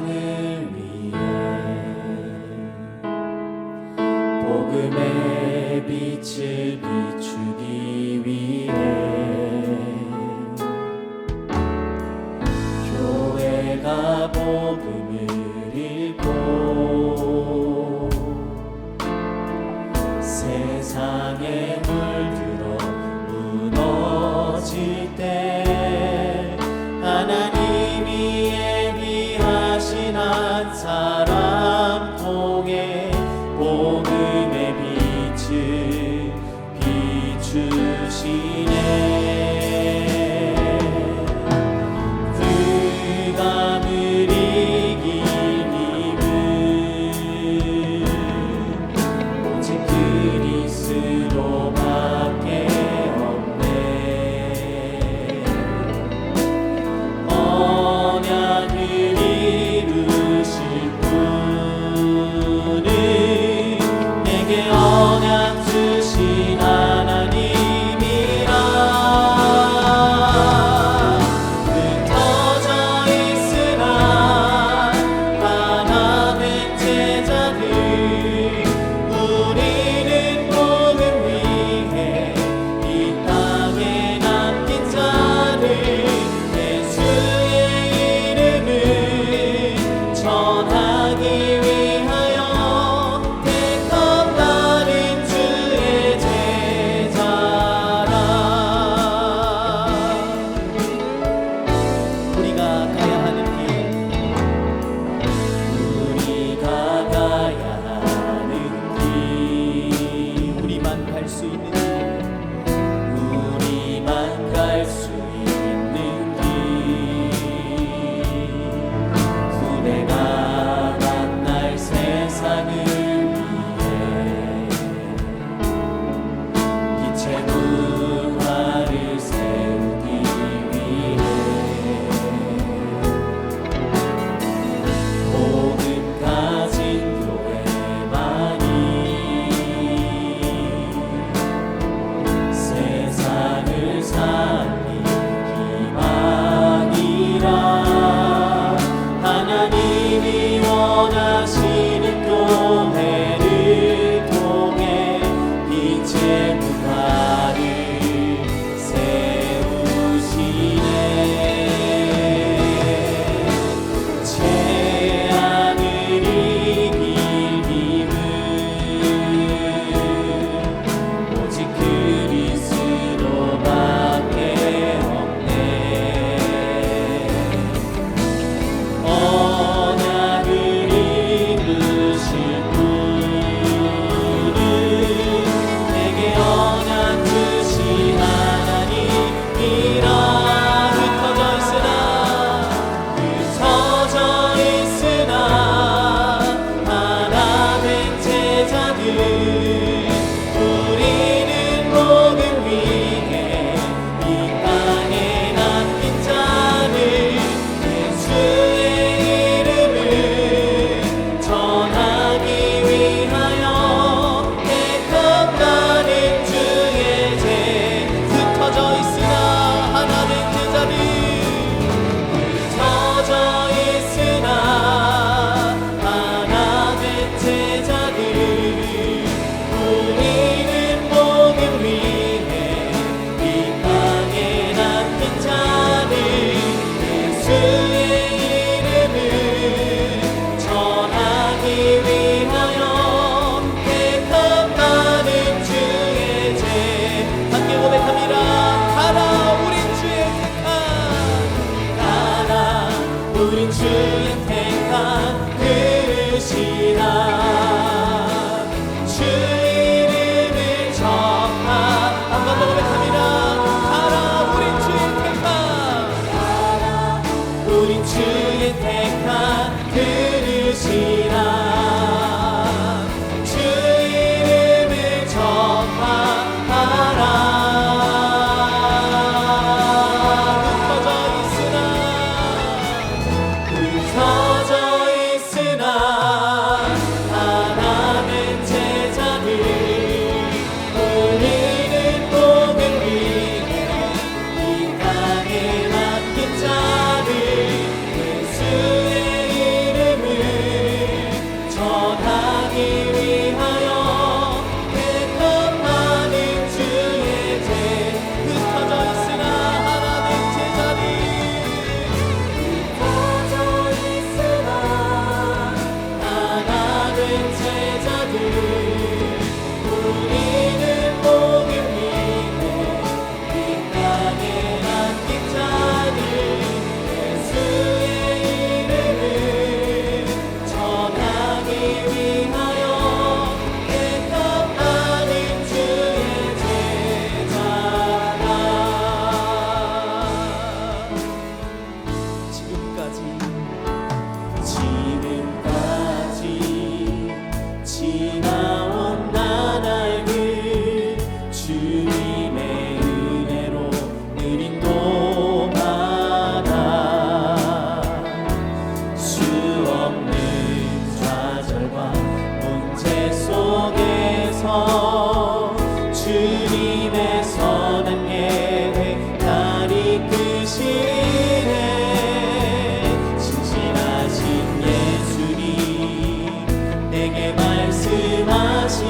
세상을 위해 복음의 빛을 비추기 위해 교회가 복음을 읽고 세상에 물들어 무너질 때 하나님이 예비하신 한 사람 통해 복음의 빛을 비추시네. 흑암을 이길 힘은 오직 그리스도밖에 없네. 언약을 이루실 분은 내게 언약 주신 하나님이라. 흩어져 있으나 하나 된 제자들 우리는 복음 위해 이 땅에 남긴 자를 예수의 이름을 전하기 위하여 택함 받은 주의 제자라. 우리가 가야 하는 길, 우리가 가야 하는 길, 우리만 갈 수 있는 길, 우리만 갈 수 있는 길, 후대가 만날 세상을 위해 빛의 문화를 세우기 위해 복음 가진 교회만이 세상을 살릴 희망이라. 하나님이 원하시는 교회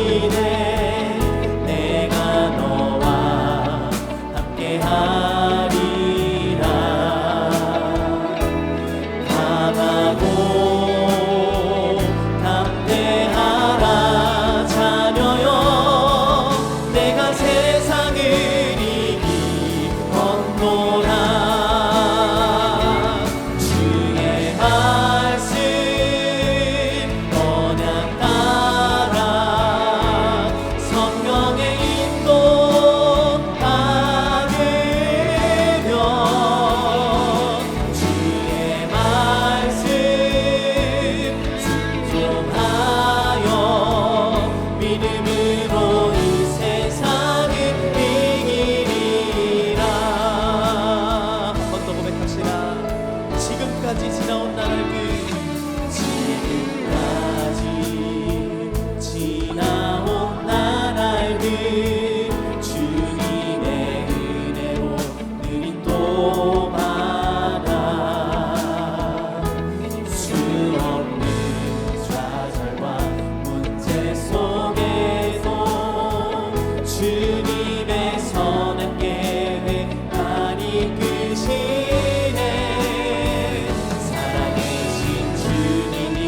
말씀하시네 내가 너와 함께하리라 강하고 담대하라 자녀여 내가 세상을 이기었노라 주의 말씀 언약 따라 성령의 인도 받으며 주의 말씀 순종하여 믿음으로 이 세상을 이기리라. 한 번 더 고백합시다. 지금까지 지나온 나날들 지금까지 지나온 나날들 주님의 은혜로 느린 도마다 수없는 좌절과 문제 속에도 주님의 선한 계획 날 이끄시네 살아계신 주님이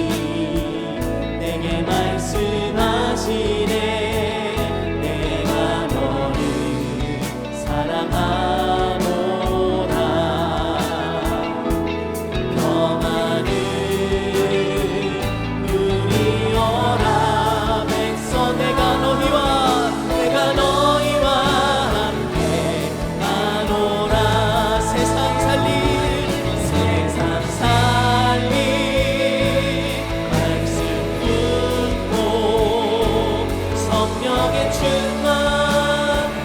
내게 말씀하시네 내가 너를 사랑하노라 평안을 누리어라 백성 내가 너희와 함께 가노라 세상 살릴 말씀 듣고 성령의 충만하며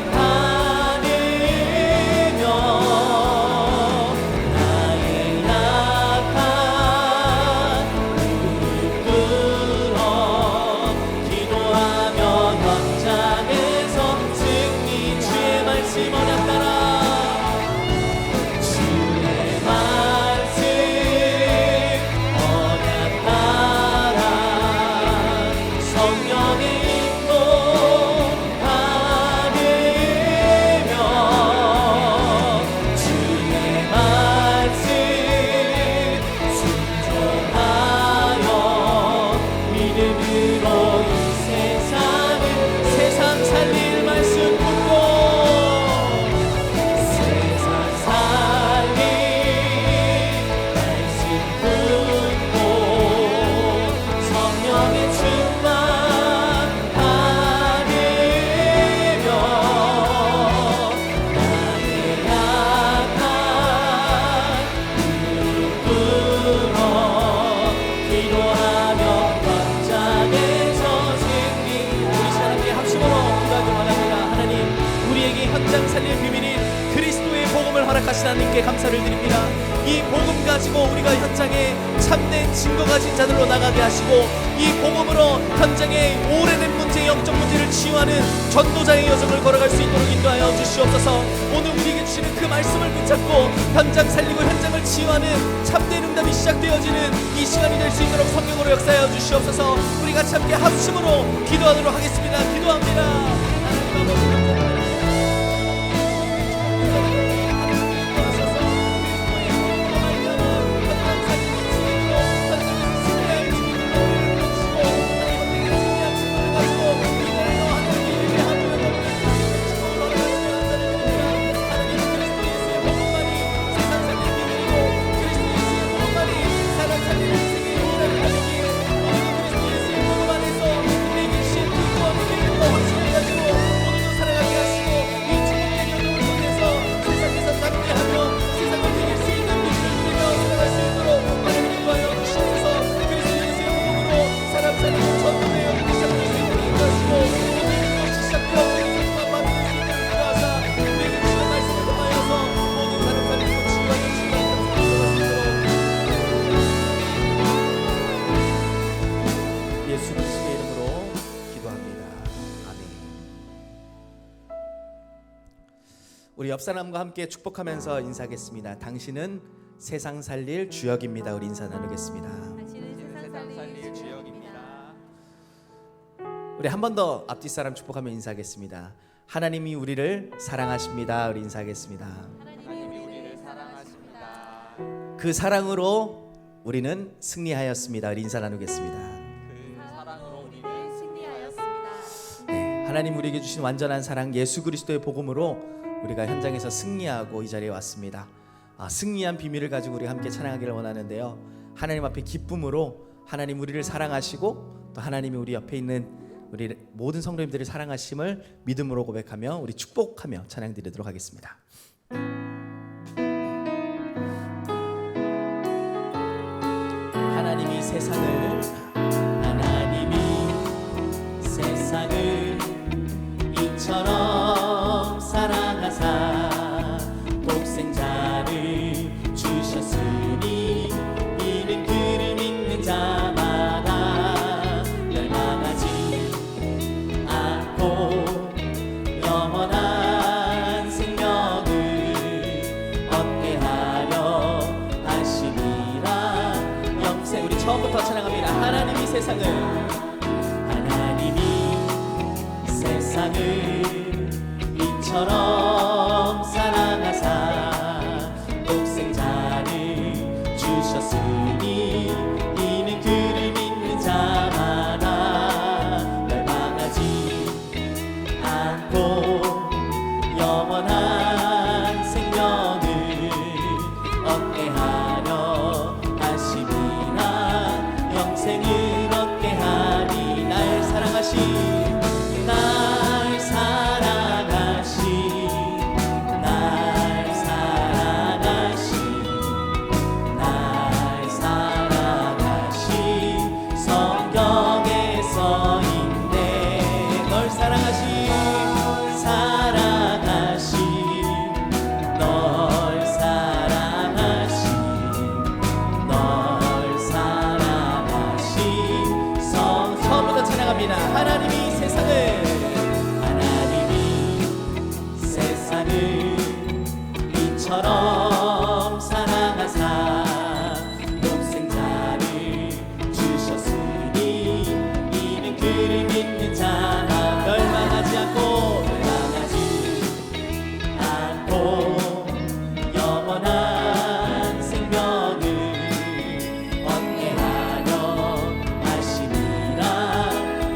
나의 약한 무릎 꿇어 기도하며 현장에서 승리 주의 말씀 언약 따라 주의 말씀 언약 따라 성령의 인도 받으며 주의 말씀 순종하여 믿음으로 이 세상 살릴 말씀 듣고 세상 살릴 말씀 듣고 성령의 충만 받으며 나의 약한 무릎 꿇어 기도하며 현장에서 승리 우리 사람의 합심으로 기도하기 원합니다. 하나님 우리에게 현장 살릴 비밀인 그리스도의 복음을 허락하신 하나님께 감사를 드립니다. 이 복음 가지고 우리가 현장에 참된 증거 가진 자들로 나가게 하시고 이 복음으로 현장의 오래된 문제 영적 문제를 치유하는 전도자의 여정을 걸어갈 수 있도록 인도하여 주시옵소서. 오늘 우리에게 주시는 그 말씀을 붙잡고 현장 살리고 현장을 치유하는 참된 응답이 시작되어지는 이 시간이 될 수 있도록 성령으로 역사하여 주시옵소서. 우리 같이 함께 합심으로 기도하도록 하겠습니다. 기도합니다. 하나님 아버지 우리 옆 사람과 함께 축복하면서 인사하겠습니다. 당신은 세상 살릴 주역입니다. 우리 인사 나누겠습니다. 당신은 세상 살릴 주역입니다. 우리 한 번 더 앞뒤 사람 축복하며 인사하겠습니다. 하나님이 우리를 사랑하십니다. 우리 인사하겠습니다. 하나님이 우리를 사랑하십니다. 그 사랑으로 우리는 승리하였습니다. 우리 인사 나누겠습니다. 그 사랑으로 우리는 승리하였습니다. 네, 하나님 우리에게 주신 완전한 사랑 예수 그리스도의 복음으로 우리가 현장에서 승리하고 이 자리에 왔습니다. 승리한 비밀을 가지고 우리가 함께 찬양하기를 원하는데요. 하나님 앞에 기쁨으로 하나님 우리를 사랑하시고 또 하나님이 우리 옆에 있는 우리 모든 성도님들을 사랑하심을 믿음으로 고백하며 우리 축복하며 찬양 드리도록 하겠습니다. 하나님이 세상을 이처럼 사랑하사 독생자를 주셨으니 이는 그를 믿는 자마다 멸망하지 않고 영원한 생명을 얻게 하려 하심이라. 영생 우리 처음부터 찬양합니다. 하나님이 세상을 이처럼 사랑하사 독생자를 주셨으니 이는 그를 믿는 자마다 멸망하지 않고 영원한 생명을 얻게 하려 하심이라. 영생을 얻게 하니 날 사랑하시 이처럼 사랑하사 독생자를 주셨으니 이는 그를 믿는 자가 멸망하지 않고 영원한 생명을 얻게 하려 하심이라.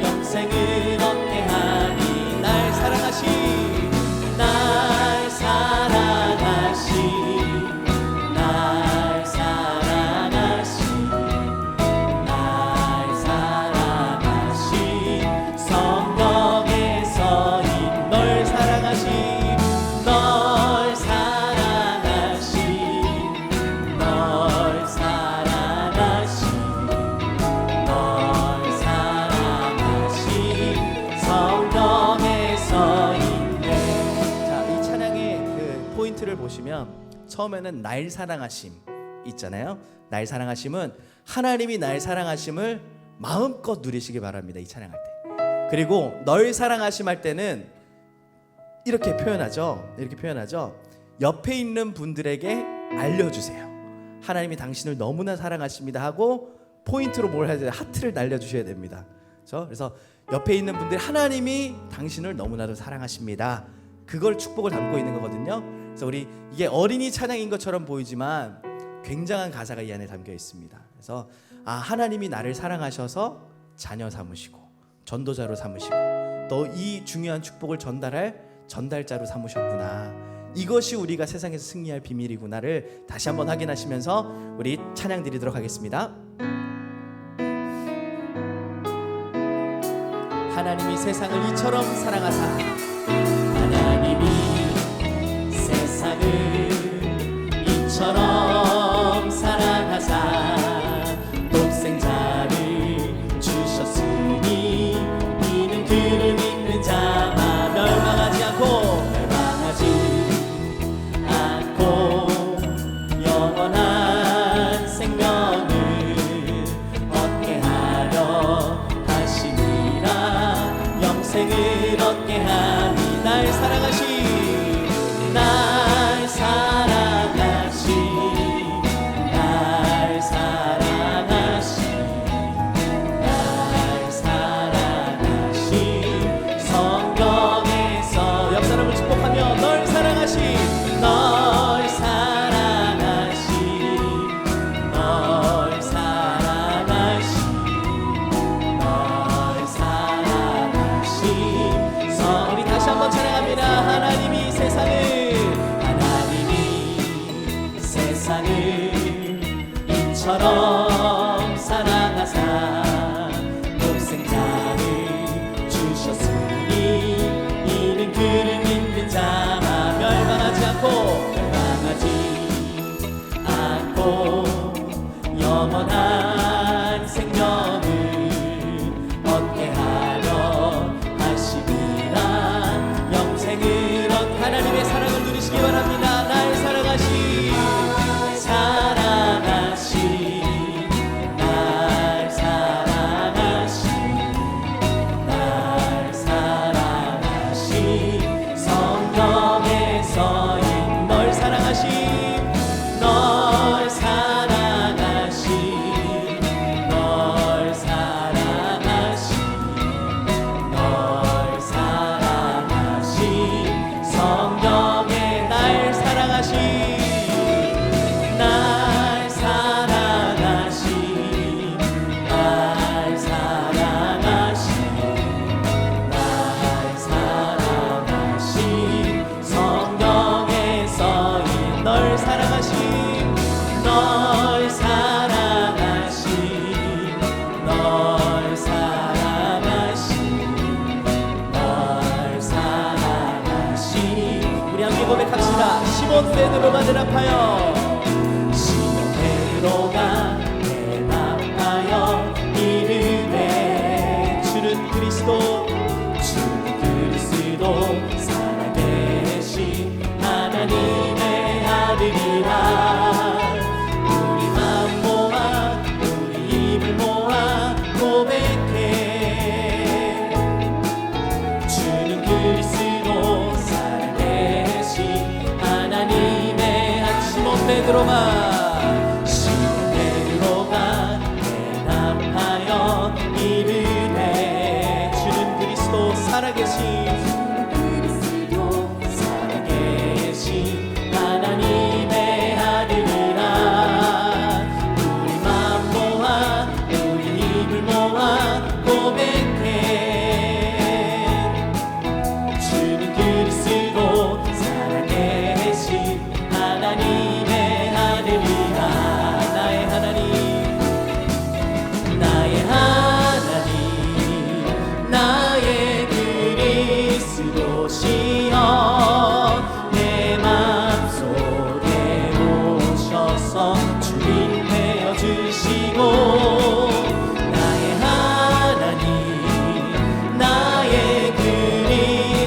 영생을 얻게 하니 날 사랑하시 보시면 처음에는 날 사랑하심 있잖아요. 날 사랑하심은 하나님이 날 사랑하심을 마음껏 누리시기 바랍니다. 이 찬양할 때. 그리고 널 사랑하심 할 때는 이렇게 표현하죠. 옆에 있는 분들에게 알려주세요. 하나님이 당신을 너무나 사랑하십니다 하고 포인트로 뭘 해야 돼요? 하트를 날려주셔야 됩니다. 그래서 옆에 있는 분들 하나님이 당신을 너무나도 사랑하십니다. 그걸 축복을 담고 있는 거거든요. 그래서 우리 이게 어린이 찬양인 것처럼 보이지만 굉장한 가사가 이 안에 담겨 있습니다. 그래서 하나님이 나를 사랑하셔서 자녀 삼으시고 전도자로 삼으시고 또 이 중요한 축복을 전달할 전달자로 삼으셨구나. 이것이 우리가 세상에서 승리할 비밀이구나를 다시 한번 확인하시면서 우리 찬양 드리도록 하겠습니다. 하나님이 세상을 이처럼 사랑하사 하나님이 세상을 이처럼 사랑하사 독생자를 주셨으니 이는 그를 믿는 자마 멸망하지 않고 영원한 생명을 얻게 하려 하시니라. 영생을 얻게 하니 날 사랑하시 찬양합니다. 하나님이 세상을 이처럼 사랑하사 독생자를 주셨으니 이는 그를 믿는 자가 멸망하지 않고 영원한 생명을 얻게 하려 하시리라. 영생을 얻 하나님의 사랑을 누리시기 바랍니다. 날 사랑하신 성경에 써인 널 사랑하신 성경에 날 우리 함께 고백합시다. 시몬 베드로가 대답하여 이르되 주는 그리스도 살아계신 하나님의 아들이라. 우리 마음 모아 우리 입을 모아 고백해. 주는 그리스도 살아계신 하나님의 시몬 베드로가 대답하여 이르되 주는 그리스도 살아계신 하나님의 아들이라. 우리 마음 모아 우리 입을 모아 고백해. 주는 그리스도 살아계신 하나님의 아들이라. 나의 하나님 나의 그리스도시여 내 맘속에 오셔서 주인 되어주시고. 나의 하나님 나의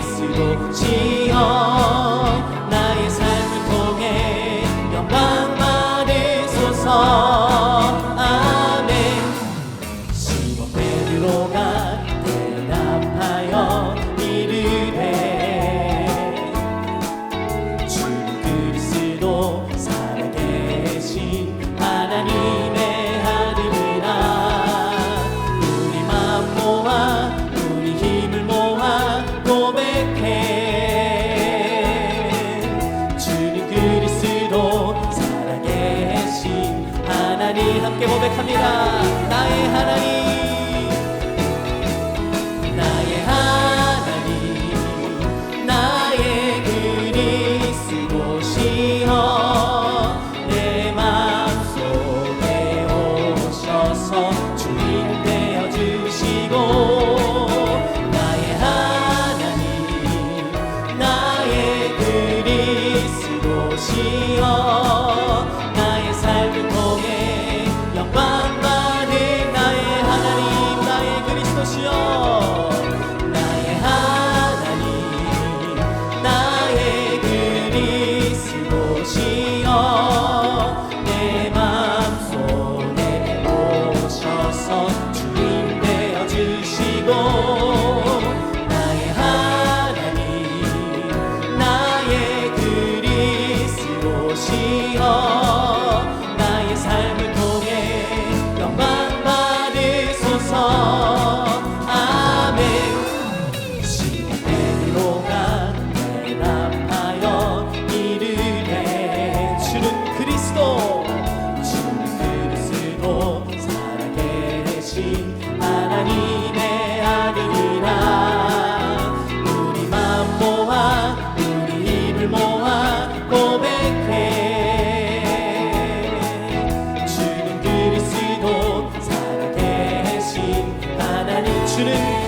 그리스도시여 나의 삶을 통해 영광 받으소서. 아멘. 시몬 베드로가 대답하여 이르되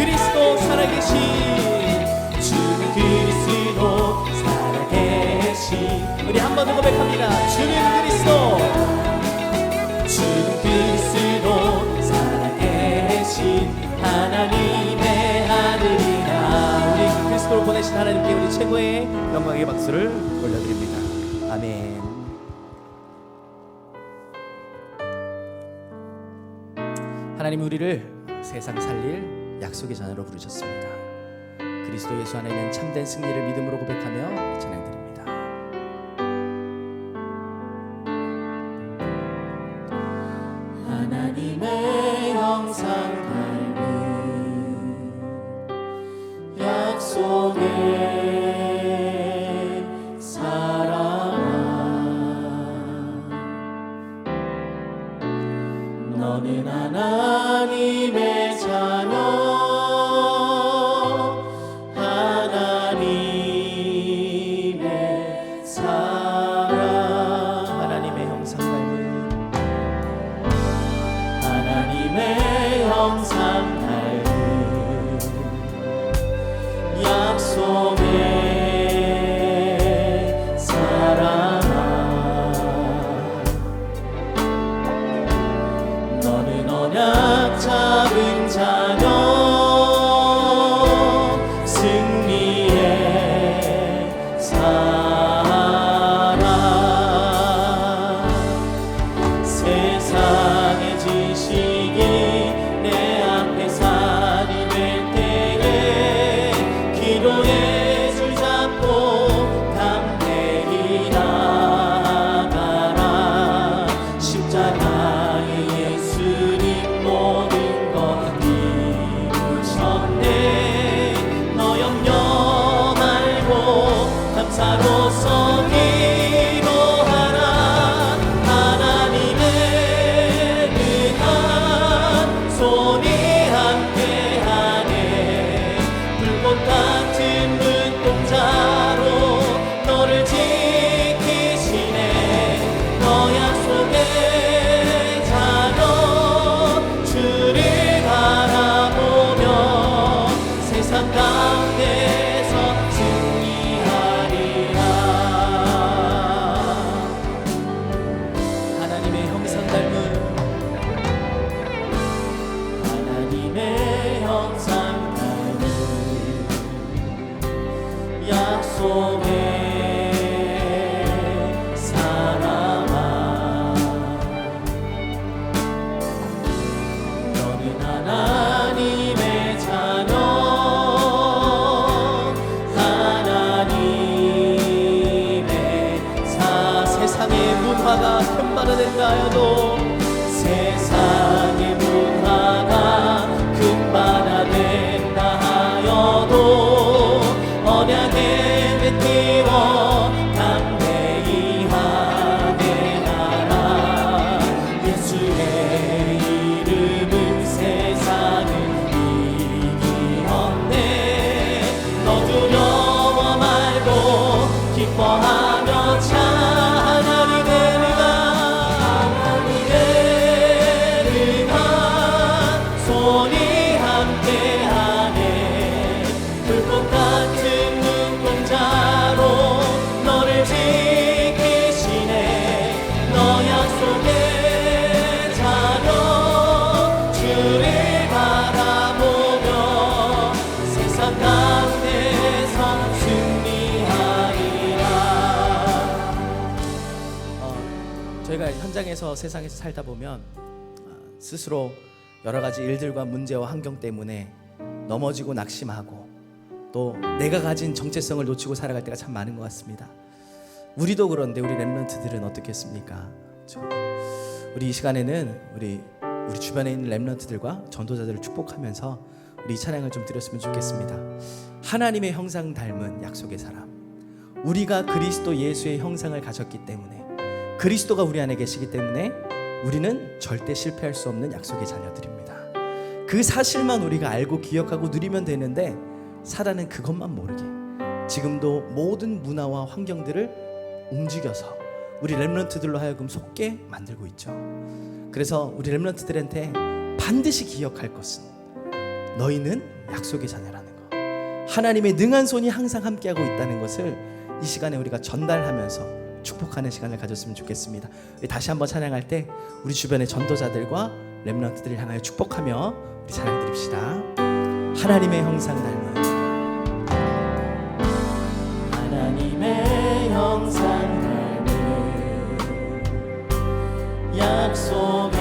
그리스도 살아계신, 주는 그리스도 살아계신. 우리 한 번 더 고백합니다. 주는 그리스도, 주는 그리스도 살아계신 하나님의 아들이라. 우리 그리스도를 보내신 하나님께 우리 최고의 영광의 박수를 올려드립니다. 아멘. 하나님 우리를 세상 살릴 약속의 자녀로 부르셨습니다. 그리스도 예수 안에는 참된 승리를 믿음으로 고백하며 찬양드립니다. 하나님의 형상 닮은 약속의 사랑아, 너는 하나님의 자녀, 하나님의 사랑. 하나님의 형상 닮은, 하나님의 형상 닮은 약속의 사랑아, 너는 언약 잡은 자녀, 승리의 사랑. 세상의 지식이 내 앞에 살이 될 때에 기도의 줄 잡고 담대히 나아가라. 십자가의 예수님 모든 것 이루셨네. 너 염려 말고 감사로서 기도하라. 하나님의 은한 손이 함께하네. 불꽃 같은 눈동자로 너를 지키시네. 너 약속의 자녀, 주를 바라보며 세상 가운데서 승리하리라. 하나님의 형상 닮은, 하나님의 형상 닮은 약속의 사랑아, 너는 하나님의 자녀, 하나님의 세상의 문화가 금발화된다 하여도, 세상의 문화가 금발화된다 하여도 언약의 배 띄워 담대히 하게하라. 예수의 이름은 세상을 이기었네. 너 두려워 말고 기뻐하며 하나님의 은하, 하나님의 은하 손이 함께하네. 불꽃 같은 눈동자로 너를 지키시네. 너 약속의 자녀, 주를 바라보며 세상 가운데서 승리하리라. 저희가 현장에서 세상에서 살다 보면 스스로 여러 가지 일들과 문제와 환경 때문에 넘어지고 낙심하고 또 내가 가진 정체성을 놓치고 살아갈 때가 참 많은 것 같습니다. 우리도 그런데 우리 렘넌트들은 어떻겠습니까? 그렇죠? 우리 이 시간에는 우리 주변에 있는 렘넌트들과 전도자들을 축복하면서 우리 이 찬양을 좀 드렸으면 좋겠습니다. 하나님의 형상 닮은 약속의 사람, 우리가 그리스도 예수의 형상을 가졌기 때문에, 그리스도가 우리 안에 계시기 때문에 우리는 절대 실패할 수 없는 약속의 자녀들입니다. 그 사실만 우리가 알고 기억하고 누리면 되는데, 사단은 그것만 모르게 지금도 모든 문화와 환경들을 움직여서 우리 렘넌트들로 하여금 속게 만들고 있죠. 그래서 우리 렘넌트들한테 반드시 기억할 것은, 너희는 약속의 자녀라는 거, 하나님의 능한 손이 항상 함께하고 있다는 것을 이 시간에 우리가 전달하면서 축복하는 시간을 가졌으면 좋겠습니다. 다시 한번 찬양할 때 우리 주변의 전도자들과 렘넌트들을 향하여 축복하며 우리 찬양 드립시다. 하나님의 형상 닮은, 하나님의 형상 닮은 약속의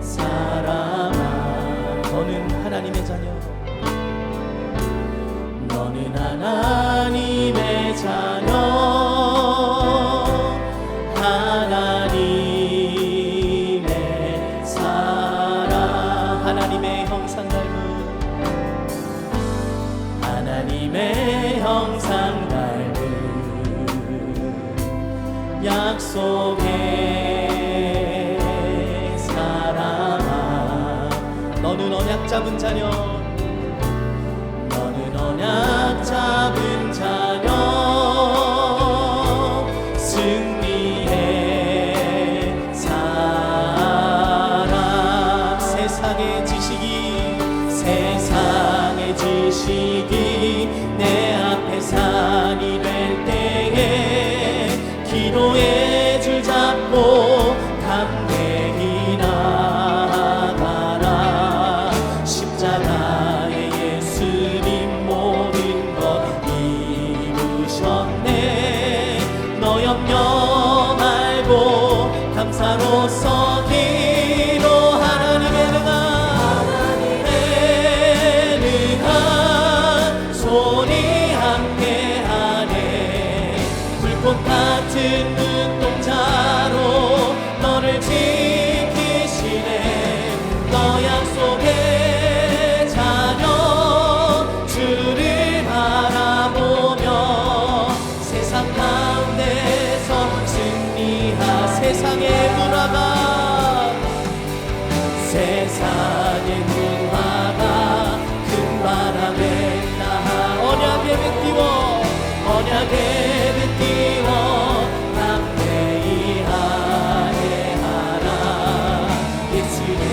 사람아, 너는 하나님의 자녀, 너는 하나님의 자녀, 하나님의 사랑, 하나님의 형상 닮은, 하나님의 형상 닮은 약속의 사랑아, 너는 언약 잡은 자녀, 너는 언약 잡은 자녀, 승리의 사람, 세상의 지식이 내 앞에 산이 될 때에 기도의 줄 잡고 담대히 나아가라. 십자가의 예수님 모든 것 이루셨네. 너 염려 말고 감사로서 기도, 하나님의 능한 손이 함께하네. 불꽃 같은 눈동자로 너를 지키시네. 너 약속의 자녀, 주를 바라보며 세상 가운데서 승리하. 세상의 문화가, 세상의 문화가 큰 바람에 나아 언약에 빗띄워, 언약에 빗띄워 담대히 아뢰하라. 예수의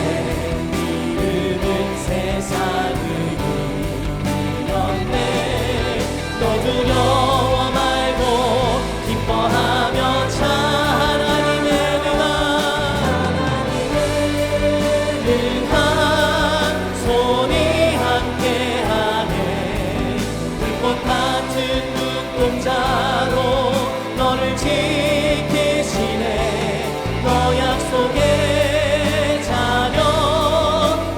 이름은 세상을 이겼네. 너 두려워 말고 기뻐하며 차. 하나님의 능한 손이 함께하네. 불꽃 같은 눈동자로 너를 지키시네. 너 약속의 자녀,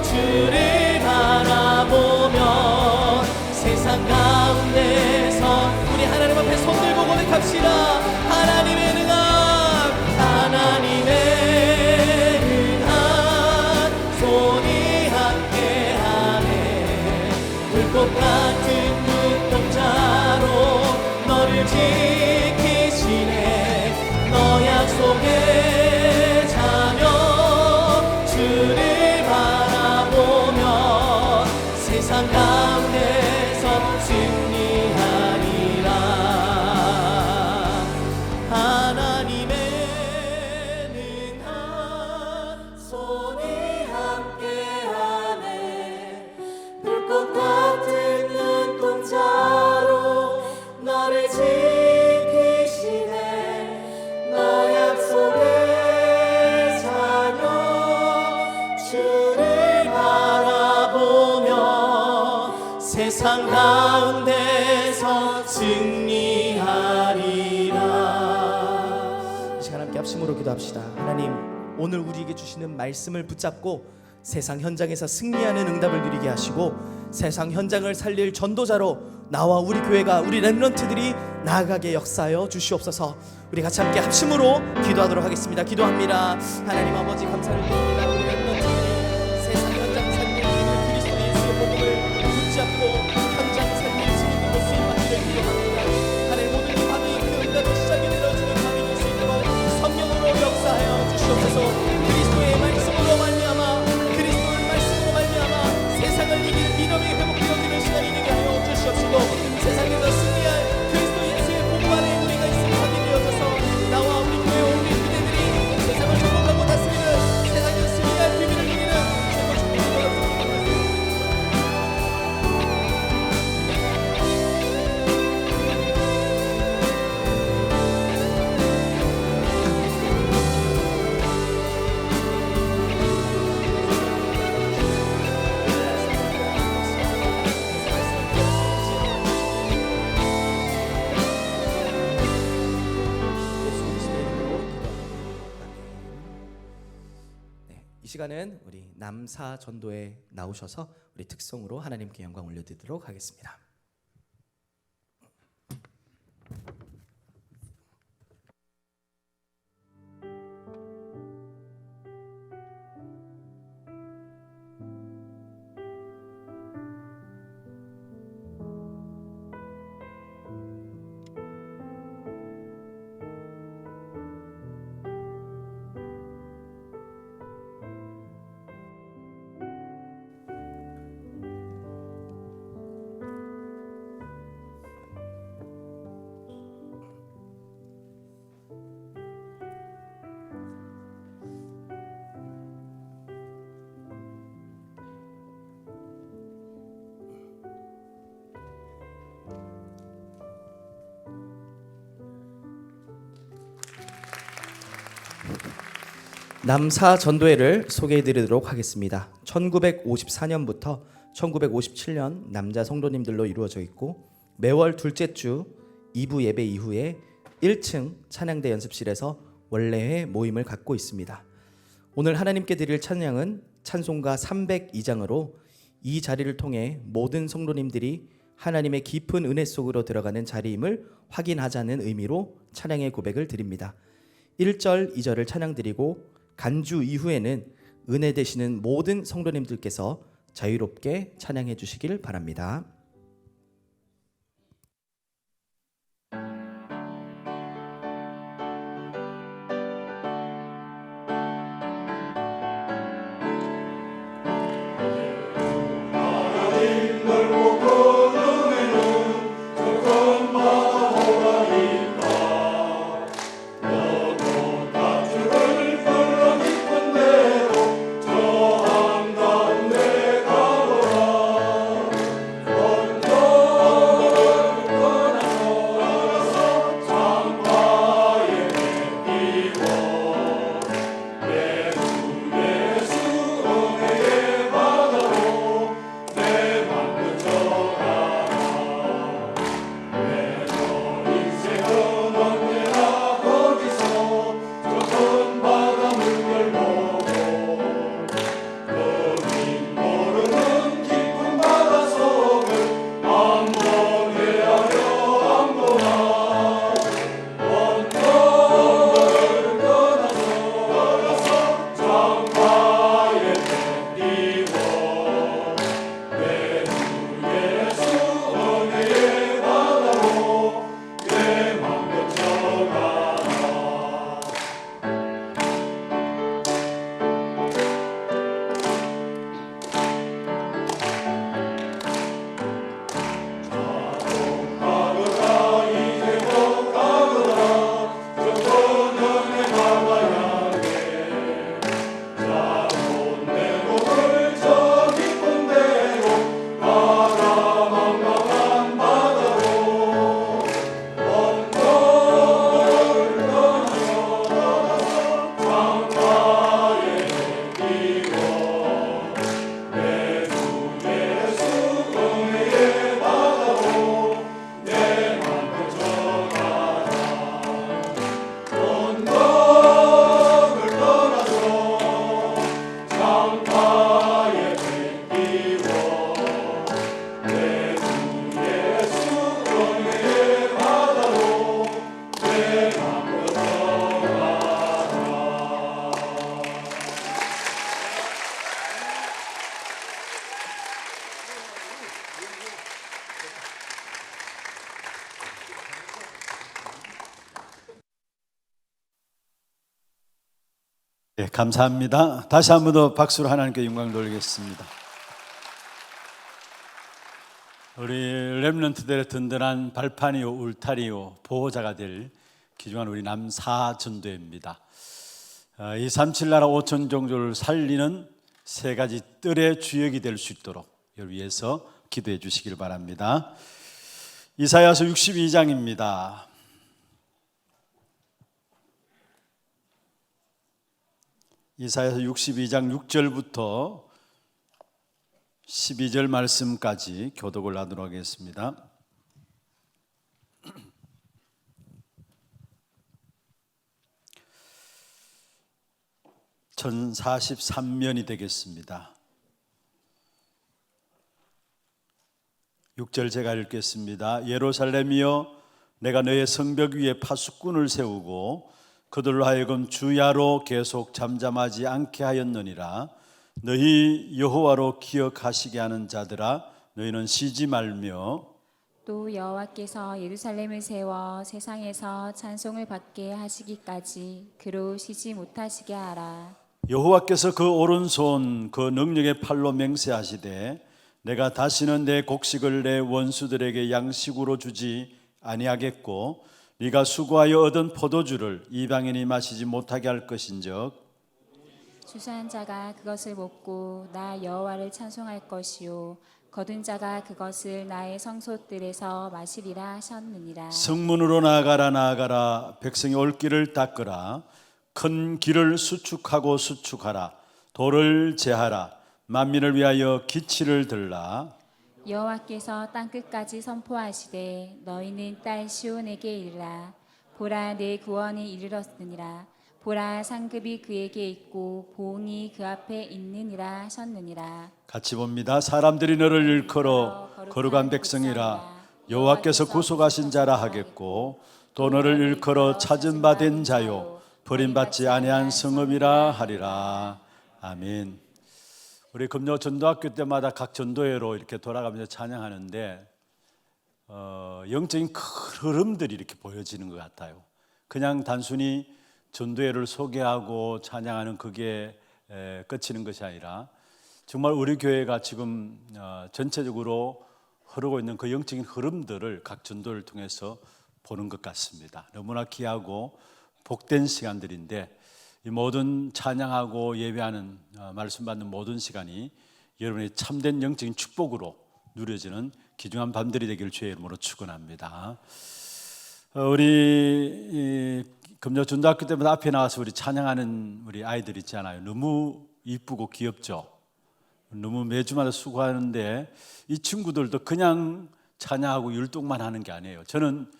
주를 바라보며 세상 가운데서 우리 하나님 앞에 손들고 고백합시다. 하나님의 능한, 하나님의 능한 손이 함께하네. 불꽃 같은 눈동자로 너를 지키시네. 너 약속의 자녀, 주를 바라보며 세상 가운데서 승리하리라. 하나님의 능한 손이 함께하네. 불꽃 같은 눈동자로 너를 지키시네. 너 약속의 자녀, 주를 바라보며 세상 가운데서 승리하리라. 이 시간 함께 합심으로 기도합시다. 하나님, 오늘 우리에게 주시는 말씀을 붙잡고 세상 현장에서 승리하는 응답을 누리게 하시고 세상 현장을 살릴 전도자로 나와 우리 교회가, 우리 렘넌트들이 나아가게 역사하여 주시옵소서. 우리 같이 함께 합심으로 기도하도록 하겠습니다. 기도합니다. 하나님 아버지, 감사를 드립니다. 우리 렘넌트들이 세상 현장 살릴 그리스도 예수의 복음을 붙잡고 현장 살릴 증인으로 쓰임받기를 기도합니다. 하나님, 오늘 이 밤이 그 응답의 시작이 되어지는 밤이 될 수 있도록 성령으로 역사하여 주시옵소서. 그리스도의 말씀으로 말미암아, 그리스도의 말씀으로 말미암아 세상을 이길 믿음이 회복되어지는 시간이 되게 하여 주시옵시고, 세상에서 승리할 그리스도 예수의 복음 안에 우리가 있을 밤이 되어져서 나와 우리 교회 우리 기대들이 세상을 정복하고 다스리는 세상의 승리의 시간은 우리 남사 전도에 나오셔서 우리 특성으로 하나님께 영광 올려드리도록 하겠습니다. 남사 전도회를 소개해 드리도록 하겠습니다. 1954년부터 1957년 남자 성도님들로 이루어져 있고 매월 둘째 주 2부 예배 이후에 1층 찬양대 연습실에서 원래의 모임을 갖고 있습니다. 오늘 하나님께 드릴 찬양은 찬송가 302장으로 이 자리를 통해 모든 성도님들이 하나님의 깊은 은혜 속으로 들어가는 자리임을 확인하자는 의미로 찬양의 고백을 드립니다. 1절, 2절을 찬양드리고 간주 이후에는 은혜 되시는 모든 성도님들께서 자유롭게 찬양해 주시길 바랍니다. 네, 감사합니다. 다시 한 번 더 박수로 하나님께 영광 돌리겠습니다. 우리 렘넌트들의 든든한 발판이요 울타리요 보호자가 될 귀중한 우리 남사전도회입니다. 이 37나라 5천 종족을 살리는 세 가지 뜰의 주역이 될 수 있도록 이를 위해서 기도해 주시길 바랍니다. 이사야서 62장입니다. 이사야서 62장 6절부터 12절 말씀까지 교독을 하도록 하겠습니다. 1043년이 되겠습니다. 6절 제가 읽겠습니다. 예루살렘이여 내가 너의 성벽 위에 파수꾼을 세우고 그들로 하여금 주야로 계속 잠잠하지 않게 하였느니라. 너희 여호와로 기억하시게 하는 자들아 너희는 쉬지 말며 또 여호와께서 예루살렘을 세워 세상에서 찬송을 받게 하시기까지 그로 쉬지 못하시게 하라. 여호와께서 그 오른손 그 능력의 팔로 맹세하시되 내가 다시는 내 곡식을 내 원수들에게 양식으로 주지 아니하겠고 네가 수고하여 얻은 포도주를 이방인이 마시지 못하게 할 것인즉 수수한 자가 그것을 먹고 나 여호와를 찬송할 것이요 거둔 자가 그것을 나의 성소들에서 마시리라 하셨느니라. 성문으로 나아가라 나아가라 백성이 올 길을 닦으라 큰 길을 수축하고 수축하라 돌을 제하라 만민을 위하여 기치를 들라. 여호와께서 땅끝까지 선포하시되 너희는 딸 시온에게 이르라. 보라 내 구원이 이르렀느니라. 보라 상급이 그에게 있고 보응이 그 앞에 있느니라 하셨느니라. 같이 봅니다. 사람들이 너를 일컬어 거룩한 백성이라 여호와께서 구속하신 자라 하겠고 또 너를 일컬어 찾은 바 된 자요 버림받지 아니한 성읍이라 하리라. 아멘. 우리 금요 전도학교 때마다 각 전도회로 이렇게 돌아가면서 찬양하는데 영적인 큰 흐름들이 이렇게 보여지는 것 같아요. 그냥 단순히 전도회를 소개하고 찬양하는 그게 끝이는 것이 아니라 정말 우리 교회가 지금 전체적으로 흐르고 있는 그 영적인 흐름들을 각 전도를 통해서 보는 것 같습니다. 너무나 귀하고 복된 시간들인데 이 모든 찬양하고 예배하는 말씀 받는 모든 시간이 여러분의 참된 영적인 축복으로 누려지는 귀중한 밤들이 되기를 주의 이름으로 축원합니다. 우리 금요 전도학교 때마다 앞에 나와서 우리 찬양하는 우리 아이들 있잖아요. 너무 이쁘고 귀엽죠. 너무 매주마다 수고하는데 이 친구들도 그냥 찬양하고 율동만 하는 게 아니에요. 저는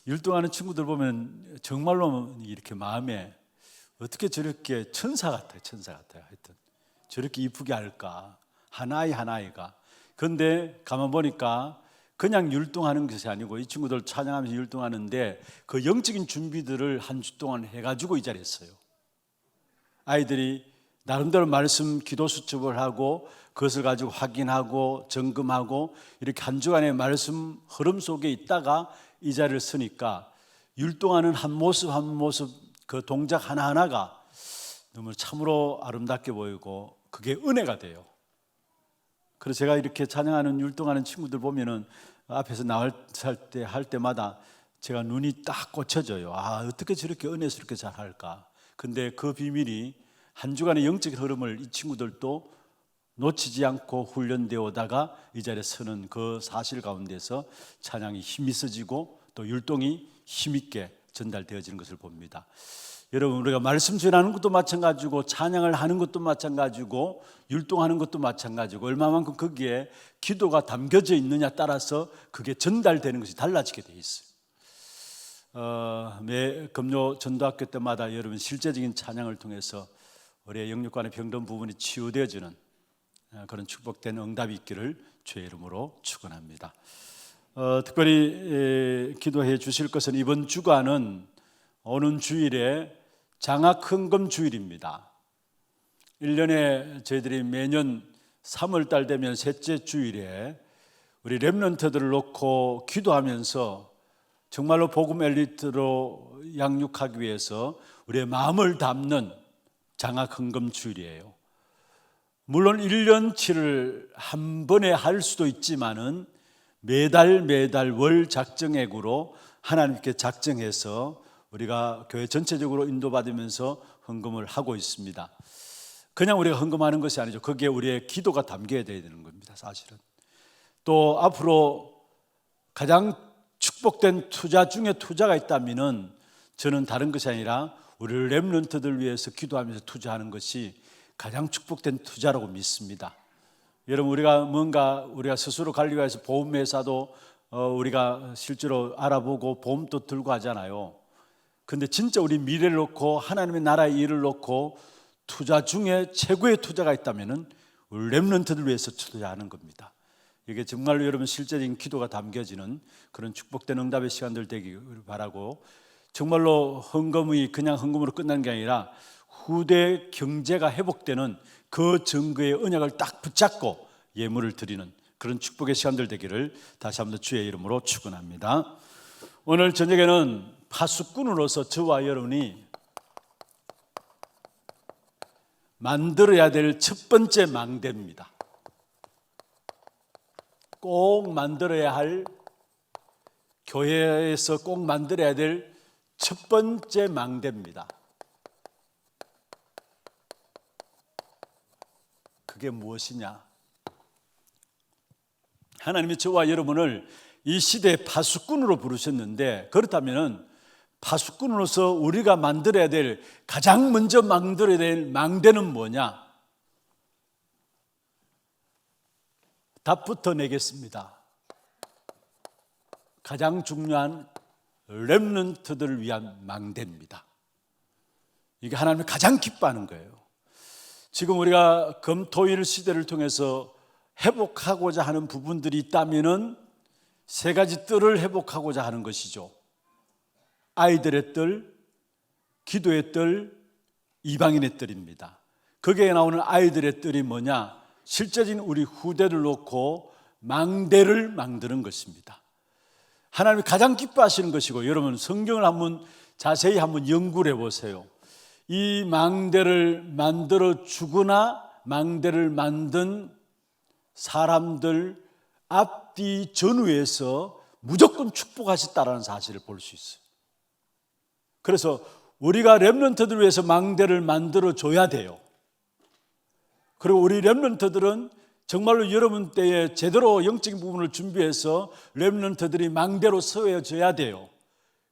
율동하는 친구들 보면 정말로 이렇게 마음에 어떻게 저렇게 천사 같아요. 천사 같아요. 하여튼 저렇게 이쁘게 할까 하나이 하나이가. 그런데 가만 보니까 그냥 율동하는 것이 아니고 이 친구들 찬양하면서 율동하는데 그 영적인 준비들을 한 주 동안 해가지고 이 자리에 있어요. 아이들이 나름대로 말씀 기도 수첩을 하고 그것을 가지고 확인하고 점검하고 이렇게 한 주간의 말씀 흐름 속에 있다가 이 자리를 서니까 율동하는 한 모습 한 모습 그 동작 하나하나가 너무 참으로 아름답게 보이고 그게 은혜가 돼요. 그래서 제가 이렇게 찬양하는 율동하는 친구들 보면은 앞에서 나올 때 할 때마다 제가 눈이 딱 꽂혀져요. 아, 어떻게 저렇게 은혜스럽게 잘 할까? 근데 그 비밀이 한 주간의 영적인 흐름을 이 친구들도 놓치지 않고 훈련되어 오다가 이 자리에 서는 그 사실 가운데서 찬양이 힘이 있어지고 또 율동이 힘있게 전달되어지는 것을 봅니다. 여러분, 우리가 말씀 전하는 것도 마찬가지고 찬양을 하는 것도 마찬가지고 율동하는 것도 마찬가지고 얼마만큼 거기에 기도가 담겨져 있느냐 따라서 그게 전달되는 것이 달라지게 돼 있어요. 매 금요 전도학교 때마다 여러분 실제적인 찬양을 통해서 우리의 영육간의 병든 부분이 치유되어지는 그런 축복된 응답이 있기를 주의 이름으로 축원합니다. 특별히 기도해 주실 것은 이번 주간은 오는 주일에 장학헌금 주일입니다. 1년에 저희들이 매년 3월 달 되면 셋째 주일에 우리 렘넌트들을 놓고 기도하면서 정말로 복음 엘리트로 양육하기 위해서 우리의 마음을 담는 장학헌금 주일이에요. 물론 1년치를 한 번에 할 수도 있지만은 매달 월 작정액으로 하나님께 작정해서 우리가 교회 전체적으로 인도받으면서 헌금을 하고 있습니다. 그냥 우리가 헌금하는 것이 아니죠. 거기에 우리의 기도가 담겨야 되는 겁니다. 사실은. 또 앞으로 가장 축복된 투자 중에 투자가 있다면은 저는 다른 것이 아니라 우리 렘넌트들 위해서 기도하면서 투자하는 것이 가장 축복된 투자라고 믿습니다. 여러분, 우리가 스스로 관리해서 보험회사도 우리가 실제로 알아보고 보험도 들고 하잖아요. 근데 진짜 우리 미래를 놓고 하나님의 나라의 일을 놓고 투자 중에 최고의 투자가 있다면은 우리 렘넌트들 위해서 투자하는 겁니다. 이게 정말로 여러분 실제적인 기도가 담겨지는 그런 축복된 응답의 시간들 되기를 바라고, 정말로 헌금이 그냥 헌금으로 끝나는 게 아니라 후대 경제가 회복되는 그 증거의 언약을 딱 붙잡고 예물을 드리는 그런 축복의 시간들 되기를 다시 한번 주의 이름으로 축원합니다. 오늘 저녁에는 파수꾼으로서 저와 여러분이 만들어야 될 첫 번째 망대입니다. 꼭 만들어야 할, 교회에서 꼭 만들어야 될 첫 번째 망대입니다. 그게 무엇이냐? 하나님이 저와 여러분을 이 시대의 파수꾼으로 부르셨는데, 그렇다면 파수꾼으로서 우리가 만들어야 될, 가장 먼저 만들어야 될 망대는 뭐냐? 답부터 내겠습니다. 가장 중요한 렘넌트들을 위한 망대입니다. 이게 하나님이 가장 기뻐하는 거예요. 지금 우리가 금토일 시대를 통해서 회복하고자 하는 부분들이 있다면은 세 가지 뜰을 회복하고자 하는 것이죠. 아이들의 뜰, 기도의 뜰, 이방인의 뜰입니다. 거기에 나오는 아이들의 뜰이 뭐냐? 실제적인 우리 후대를 놓고 망대를 만드는 것입니다. 하나님이 가장 기뻐하시는 것이고, 여러분 성경을 한번 자세히 한번 연구를 해보세요. 이 망대를 만들어 주거나 망대를 만든 사람들 앞뒤 전후에서 무조건 축복하셨다라는 사실을 볼 수 있어요. 그래서 우리가 렘넌트들을 위해서 망대를 만들어 줘야 돼요. 그리고 우리 렘넌트들은 정말로 여러분 때에 제대로 영적인 부분을 준비해서 렘넌트들이 망대로 서해져야 돼요.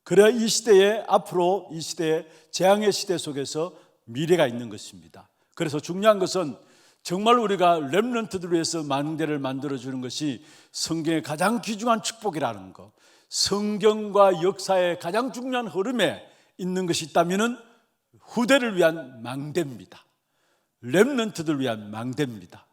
그래야 이 시대에, 앞으로 이 시대에, 재앙의 시대 속에서 미래가 있는 것입니다. 그래서 중요한 것은 정말 우리가 렘넌트들을 위해서 망대를 만들어주는 것이 성경의 가장 귀중한 축복이라는 것, 성경과 역사의 가장 중요한 흐름에 있는 것이 있다면 후대를 위한 망대입니다. 렘넌트들을 위한 망대입니다.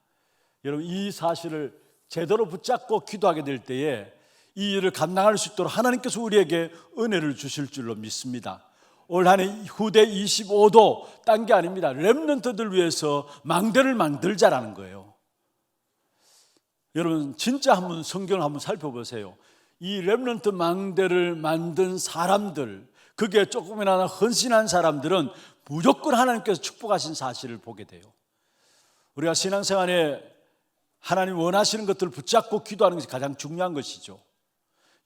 여러분, 이 사실을 제대로 붙잡고 기도하게 될 때에 이 일을 감당할 수 있도록 하나님께서 우리에게 은혜를 주실 줄로 믿습니다. 올 한 해 후대 25도 딴 게 아닙니다. 렘넌트들 위해서 망대를 만들자라는 거예요. 여러분 진짜 한번 성경을 한번 살펴보세요. 이 렘넌트 망대를 만든 사람들, 그게 조금이나마 헌신한 사람들은 무조건 하나님께서 축복하신 사실을 보게 돼요. 우리가 신앙생활에 하나님 원하시는 것들을 붙잡고 기도하는 것이 가장 중요한 것이죠.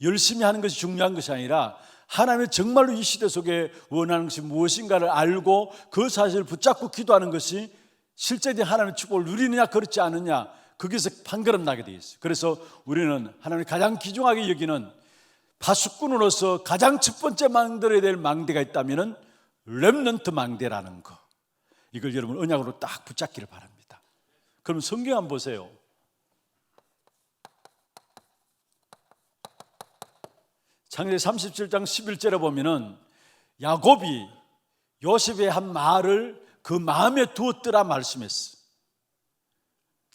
열심히 하는 것이 중요한 것이 아니라 하나님이 정말로 이 시대 속에 원하는 것이 무엇인가를 알고 그 사실을 붙잡고 기도하는 것이 실제적인 하나님의 축복을 누리느냐 그렇지 않느냐, 거기서 판가름 나게 되어 있어요. 그래서 우리는 하나님이 가장 귀중하게 여기는 파수꾼으로서 가장 첫 번째 만들어야 될 망대가 있다면 렘넌트 망대라는 거, 이걸 여러분 언약으로 딱 붙잡기를 바랍니다. 그럼 성경 한번 보세요. 창세기 37장 11절에 보면은 야곱이 요셉의 한 말을 그 마음에 두었더라 말씀했어.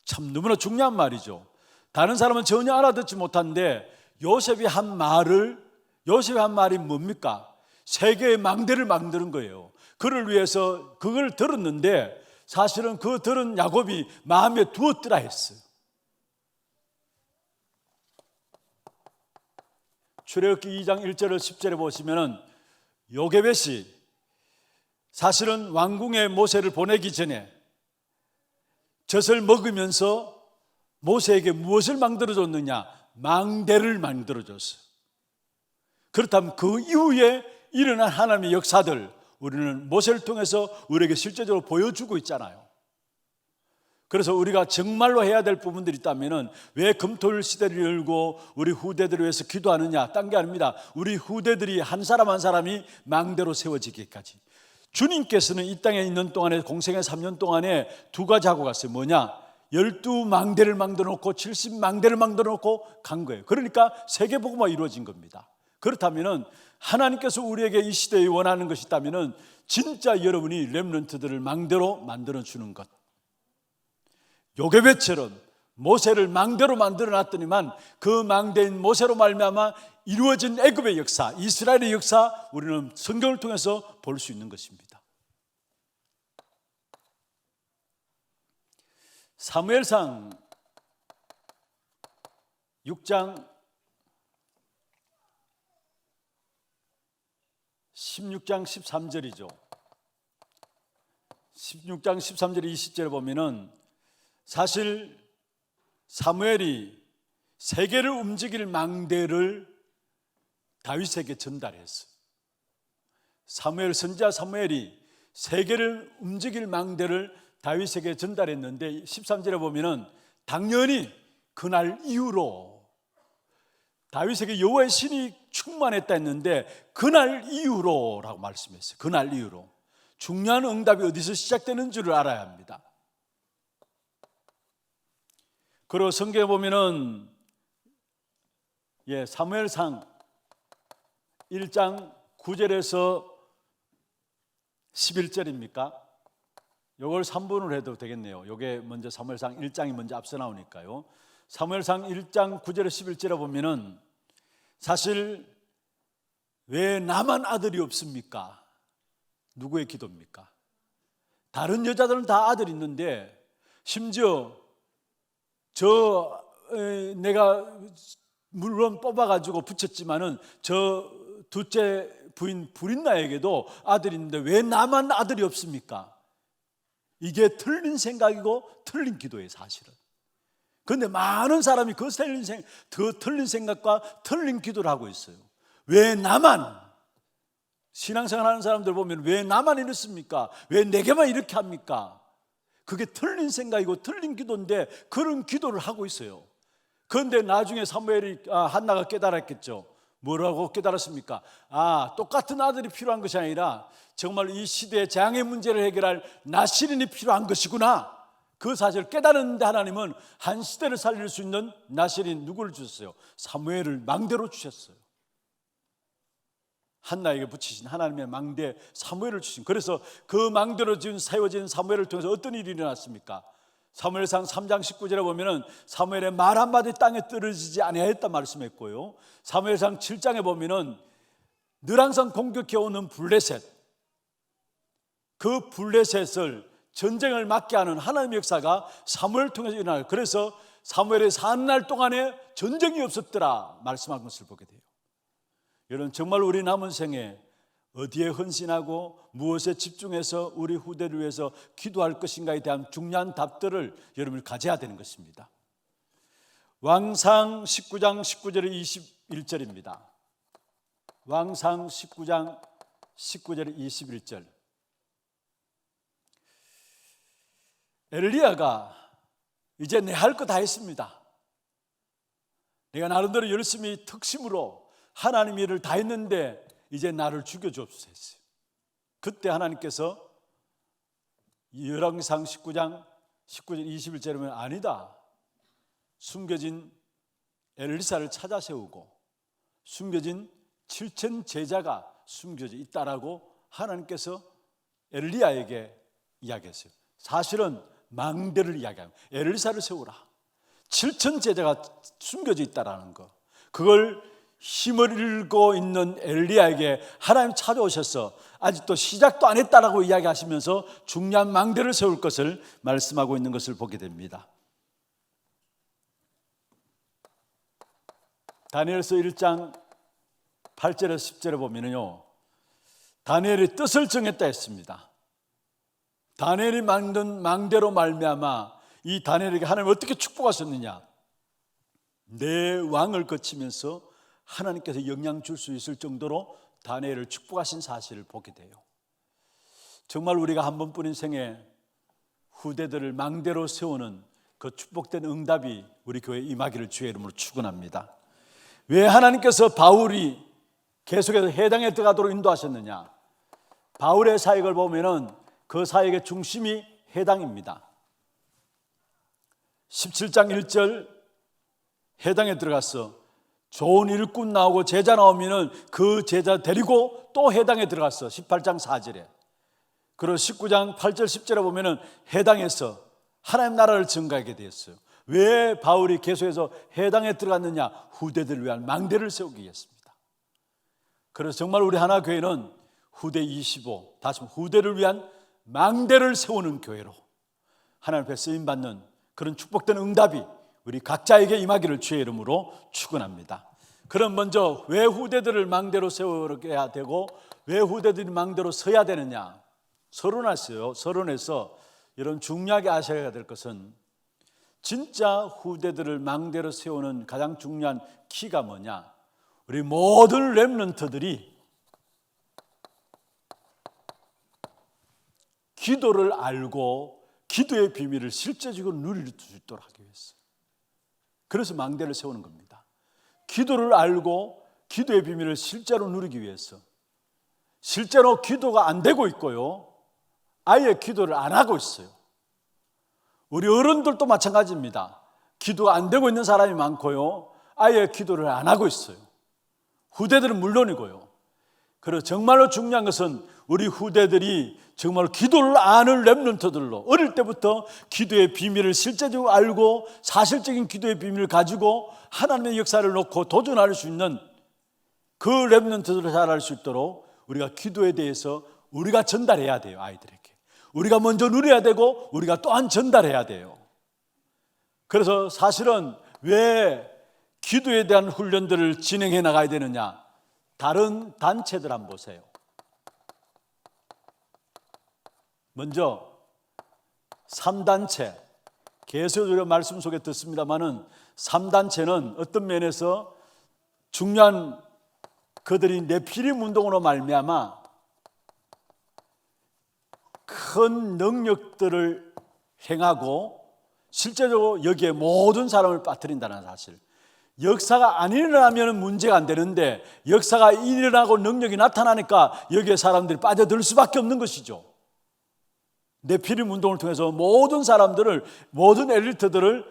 참 너무나 중요한 말이죠. 다른 사람은 전혀 알아듣지 못하는데 요셉이 한 말이 뭡니까? 세계의 망대를 만드는 거예요. 그를 위해서 그걸 들었는데 사실은 그 들은 야곱이 마음에 두었더라 했어요. 출애굽기 2장 1절을 10절에 보시면은 요게벳이 사실은 왕궁에 모세를 보내기 전에 젖을 먹으면서 모세에게 무엇을 만들어줬느냐? 망대를 만들어줬어요. 그렇다면 그 이후에 일어난 하나님의 역사들 우리는 모세를 통해서 우리에게 실제적으로 보여주고 있잖아요. 그래서 우리가 정말로 해야 될 부분들이 있다면 왜 금토일 시대를 열고 우리 후대들을 위해서 기도하느냐? 딴 게 아닙니다. 우리 후대들이 한 사람 한 사람이 망대로 세워지기까지. 주님께서는 이 땅에 있는 동안에, 공생의 3년 동안에 두 가지 하고 갔어요. 뭐냐? 12망대를 만들어 놓고 70망대를 만들어 놓고 간 거예요. 그러니까 세계복음화가 이루어진 겁니다. 그렇다면 하나님께서 우리에게 이 시대에 원하는 것이 있다면 진짜 여러분이 렘넌트들을 망대로 만들어 주는 것. 요게벳처럼 모세를 망대로 만들어 놨더니만 그 망대인 모세로 말미암아 이루어진 애굽의 역사, 이스라엘의 역사, 우리는 성경을 통해서 볼 수 있는 것입니다. 사무엘상 6장 16장 13절이죠. 16장 13절 20절에 보면은 사실 사무엘이 세계를 움직일 망대를 다윗에게 전달했어요. 선지자 사무엘이 세계를 움직일 망대를 다윗에게 전달했는데 13절에 보면은 당연히 그날 이후로 다윗에게 여호와의 신이 충만했다 했는데 그날 이후로라고 말씀했어요. 그날 이후로. 중요한 응답이 어디서 시작되는 줄을 알아야 합니다. 그리고 성경에 보면은 사무엘상 1장 9절에서 11절입니까? 요걸 3분으로 해도 되겠네요. 요게 먼저 사무엘상 1장이 먼저 앞서 나오니까요. 사무엘상 1장 9절에서 11절에 보면은 사실 왜 나만 아들이 없습니까? 누구의 기도입니까? 다른 여자들은 다 아들이 있는데 심지어 내가 물론 뽑아가지고 붙였지만은 저 둘째 부인 브린나에게도 아들이 있는데 왜 나만 아들이 없습니까? 이게 틀린 생각이고 틀린 기도예요, 사실은. 그런데 많은 사람이 그 틀린 생각과 틀린 기도를 하고 있어요. 왜 나만? 신앙생활 하는 사람들 보면 왜 나만 이렇습니까? 왜 내게만 이렇게 합니까? 그게 틀린 생각이고 틀린 기도인데 그런 기도를 하고 있어요. 그런데 나중에 한나가 깨달았겠죠. 뭐라고 깨달았습니까? 똑같은 아들이 필요한 것이 아니라 정말 이 시대의 장애 문제를 해결할 나시린이 필요한 것이구나. 그 사실을 깨달았는데 하나님은 한 시대를 살릴 수 있는 나시린 누구를 주셨어요? 사무엘을 망대로 주셨어요. 한나에게 붙이신 하나님의 망대 사무엘을 주신. 그래서 그 망대로 세워진 사무엘을 통해서 어떤 일이 일어났습니까? 사무엘상 3장 19절에 보면은 사무엘의 말 한마디 땅에 떨어지지 아니하였다 말씀했고요. 사무엘상 7장에 보면은 늘 항상 공격해 오는 블레셋, 그 블레셋을 전쟁을 막게 하는 하나님의 역사가 사무엘을 통해서 일어나요. 그래서 사무엘의 사는 날 동안에 전쟁이 없었더라 말씀한 것을 보게 돼요. 여러분, 정말 우리 남은 생에 어디에 헌신하고 무엇에 집중해서 우리 후대를 위해서 기도할 것인가에 대한 중요한 답들을 여러분이 가져야 되는 것입니다. 왕상 19장 19절에 21절입니다. 왕상 19장 19절에 21절. 엘리야가 이제 내 할 거 다 했습니다. 내가 나름대로 열심히 특심으로 하나님 일을 다 했는데 이제 나를 죽여주옵소서 했어요. 그때 하나님께서 열왕기상 19장 19절 21절에 보면 아니다. 숨겨진 엘리사를 찾아 세우고 숨겨진 7천 제자가 숨겨져 있다라고 하나님께서 엘리야에게 이야기했어요. 사실은 망대를 이야기합니다. 엘리사를 세우라. 7천 제자가 숨겨져 있다라는 거. 그걸 힘을 잃고 있는 엘리야에게 하나님 찾아오셔서 아직도 시작도 안 했다라고 이야기하시면서 중요한 망대를 세울 것을 말씀하고 있는 것을 보게 됩니다. 다니엘서 1장 8절에서 10절에 보면요, 다니엘이 뜻을 정했다 했습니다. 다니엘이 만든 망대로 말미암아 이 다니엘에게 하나님 어떻게 축복하셨느냐? 내 왕을 거치면서 하나님께서 영향 줄 수 있을 정도로 다니엘을 축복하신 사실을 보게 돼요. 정말 우리가 한 번뿐인 생에 후대들을 망대로 세우는 그 축복된 응답이 우리 교회에 임하기를 주의 이름으로 축원합니다. 왜 하나님께서 바울이 계속해서 해당에 들어가도록 인도하셨느냐? 바울의 사역을 보면은 그 사역의 중심이 해당입니다. 17장 1절 해당에 들어가서 좋은 일꾼 나오고 제자 나오면은 그 제자 데리고 또 해당에 들어갔어. 18장 4절에. 그리고 19장 8절 10절에 보면은 해당에서 하나님 나라를 증거하게 되었어요. 왜 바울이 계속해서 해당에 들어갔느냐? 후대들을 위한 망대를 세우기 위해서입니다. 그래서 정말 우리 하나교회는 후대 25, 다시 한번 후대를 위한 망대를 세우는 교회로 하나님 앞에 쓰임받는 그런 축복된 응답이 우리 각자에게 임하기를 주의 이름으로 축원합니다. 그럼 먼저 왜 후대들을 망대로 세워야 되고 왜 후대들이 망대로 서야 되느냐? 서론에서 이런 중요하게 아셔야 될 것은 진짜 후대들을 망대로 세우는 가장 중요한 키가 뭐냐? 우리 모든 렘넌트들이 기도를 알고 기도의 비밀을 실제적으로 누릴 수 있도록 하기 위해서. 그래서 망대를 세우는 겁니다. 기도를 알고 기도의 비밀을 실제로 누리기 위해서. 실제로 기도가 안 되고 있고요, 아예 기도를 안 하고 있어요. 우리 어른들도 마찬가지입니다. 기도가 안 되고 있는 사람이 많고요, 아예 기도를 안 하고 있어요. 후대들은 물론이고요. 그래서 정말로 중요한 것은 우리 후대들이 정말 기도를 아는 렘넌트들로 어릴 때부터 기도의 비밀을 실제적으로 알고 사실적인 기도의 비밀을 가지고 하나님의 역사를 놓고 도전할 수 있는 그 렘넌트들을 자랄 수 있도록 우리가 기도에 대해서 우리가 전달해야 돼요. 아이들에게 우리가 먼저 누려야 되고 우리가 또한 전달해야 돼요. 그래서 사실은 왜 기도에 대한 훈련들을 진행해 나가야 되느냐? 다른 단체들 한번 보세요. 먼저 3단체, 계속적으로 말씀 속에 듣습니다마는 3단체는 어떤 면에서 중요한, 그들이 네피림 운동으로 말미암아 큰 능력들을 행하고 실제적으로 여기에 모든 사람을 빠뜨린다는 사실. 역사가 안 일어나면 문제가 안 되는데 역사가 일어나고 능력이 나타나니까 여기에 사람들이 빠져들 수밖에 없는 것이죠. 네피림 운동을 통해서 모든 사람들을, 모든 엘리트들을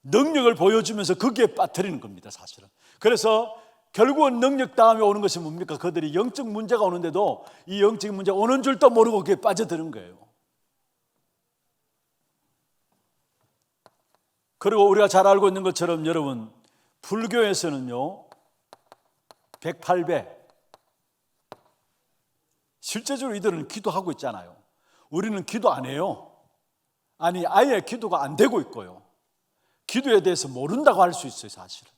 능력을 보여주면서 거기에 빠뜨리는 겁니다, 사실은. 그래서 결국은 능력 다음에 오는 것이 뭡니까? 그들이 영적 문제가 오는데도 이 영적 문제가 오는 줄도 모르고 거기에 빠져드는 거예요. 그리고 우리가 잘 알고 있는 것처럼 여러분, 불교에서는요 108배, 실제적으로 이들은 기도하고 있잖아요. 우리는 기도 안 해요. 아니, 아예 기도가 안 되고 있고요, 기도에 대해서 모른다고 할 수 있어요, 사실은.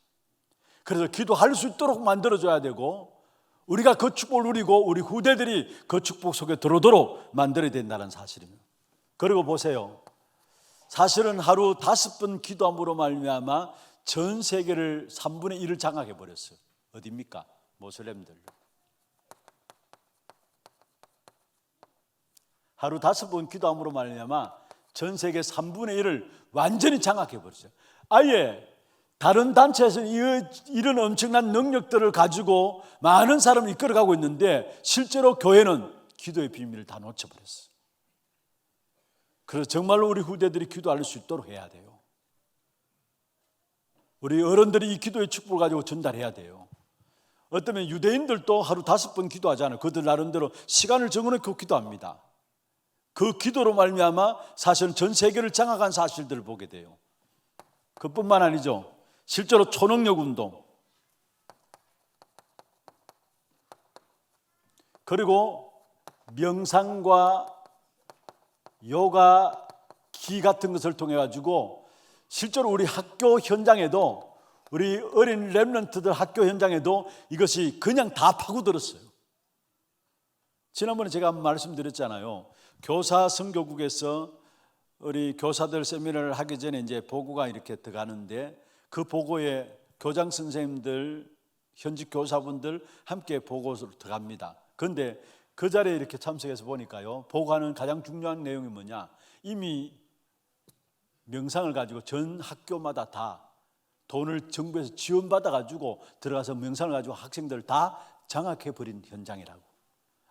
그래서 기도할 수 있도록 만들어줘야 되고 우리가 그 축복을 누리고 우리 후대들이 그 축복 속에 들어오도록 만들어야 된다는 사실입니다. 그리고 보세요, 사실은 하루 5번 기도함으로 말미암아 전 세계를 3분의 1을 장악해 버렸어요. 어디입니까? 모슬렘들. 하루 5번 기도함으로 말미암아 전 세계 3분의 1을 완전히 장악해 버렸어요. 아예 다른 단체에서는 이런 엄청난 능력들을 가지고 많은 사람을 이끌어가고 있는데 실제로 교회는 기도의 비밀을 다 놓쳐버렸어요. 그래서 정말로 우리 후대들이 기도할 수 있도록 해야 돼요. 우리 어른들이 이 기도의 축복을 가지고 전달해야 돼요. 어쩌면 유대인들도 하루 5번 기도하잖아요. 그들 나름대로 시간을 정해놓고 기도합니다. 그 기도로 말미암아 사실은 전 세계를 장악한 사실들을 보게 돼요. 그뿐만 아니죠. 실제로 초능력 운동, 그리고 명상과 요가 기 같은 것을 통해 가지고 실제로 우리 학교 현장에도, 우리 어린 렘넌트들 학교 현장에도 이것이 그냥 다 파고들었어요. 지난번에 제가 한번 말씀드렸잖아요. 교사 선교국에서 우리 교사들 세미나를 하기 전에 이제 보고가 이렇게 들어가는데 그 보고에 교장 선생님들, 현직 교사분들 함께 보고서로 들어갑니다. 그런데 그 자리에 이렇게 참석해서 보니까요, 보고하는 가장 중요한 내용이 뭐냐, 이미 명상을 가지고 전 학교마다 다 돈을 정부에서 지원받아 가지고 들어가서 명상을 가지고 학생들을 다 장악해 버린 현장이라고.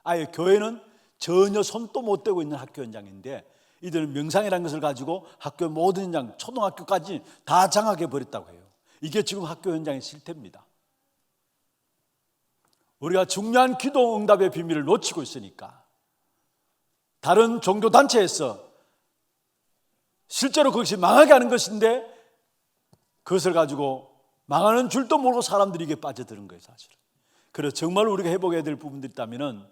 아예 교회는 전혀 손도 못 대고 있는 학교 현장인데 이들은 명상이라는 것을 가지고 학교 모든 현장, 초등학교까지 다 장악해 버렸다고 해요. 이게 지금 학교 현장의 실태입니다. 우리가 중요한 기도 응답의 비밀을 놓치고 있으니까 다른 종교단체에서 실제로 그것이 망하게 하는 것인데 그것을 가지고 망하는 줄도 모르고 사람들이 이게 빠져드는 거예요, 사실은. 그래서 정말 우리가 회복해야 될 부분들이 있다면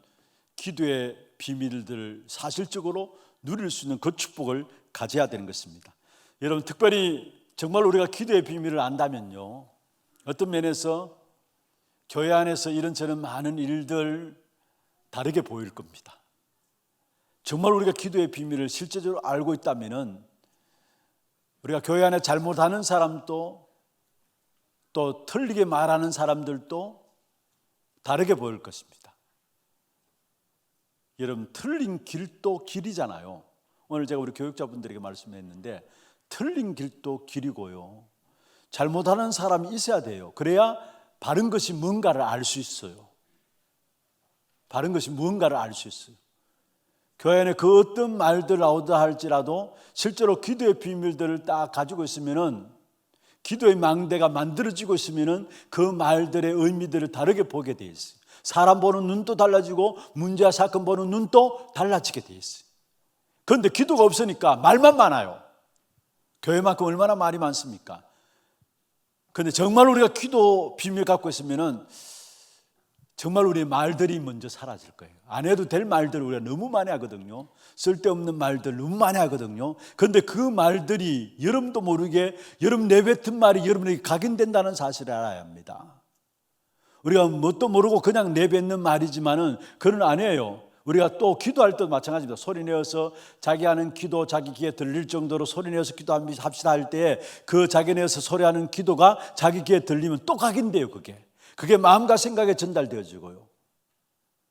기도의 비밀들을 사실적으로 누릴 수 있는 그 축복을 가져야 되는 것입니다. 여러분, 특별히 정말 우리가 기도의 비밀을 안다면요, 어떤 면에서 교회 안에서 이런저런 많은 일들 다르게 보일 겁니다. 정말 우리가 기도의 비밀을 실제적으로 알고 있다면 우리가 교회 안에 잘못하는 사람도 또 틀리게 말하는 사람들도 다르게 보일 것입니다. 여러분, 틀린 길도 길이잖아요. 오늘 제가 우리 교육자분들에게 말씀했는데 틀린 길도 길이고요, 잘못하는 사람이 있어야 돼요. 그래야 바른 것이 뭔가를 알 수 있어요. 바른 것이 무언가를 알 수 있어요. 교회 안에 그 어떤 말들 나오다 할지라도 실제로 기도의 비밀들을 딱 가지고 있으면은, 기도의 망대가 만들어지고 있으면은 그 말들의 의미들을 다르게 보게 돼 있어요. 사람 보는 눈도 달라지고 문제와 사건 보는 눈도 달라지게 돼 있어요. 그런데 기도가 없으니까 말만 많아요. 교회만큼 얼마나 말이 많습니까? 그런데 정말 우리가 기도 비밀 갖고 있으면은 정말 우리의 말들이 먼저 사라질 거예요. 안 해도 될 말들 우리가 너무 많이 하거든요. 쓸데없는 말들 너무 많이 하거든요. 그런데 그 말들이 여러분도 모르게 여러분 내뱉은 말이 여러분에게 각인된다는 사실을 알아야 합니다. 우리가 뭣도 모르고 그냥 내뱉는 말이지만은 그건 아니에요. 우리가 또 기도할 때도 마찬가지입니다. 소리내어서 자기 하는 기도 자기 귀에 들릴 정도로 소리내어서 기도합시다 할 때 그 자기 내어서 소리하는 기도가 자기 귀에 들리면 또 각인돼요. 그게 마음과 생각에 전달되어지고요.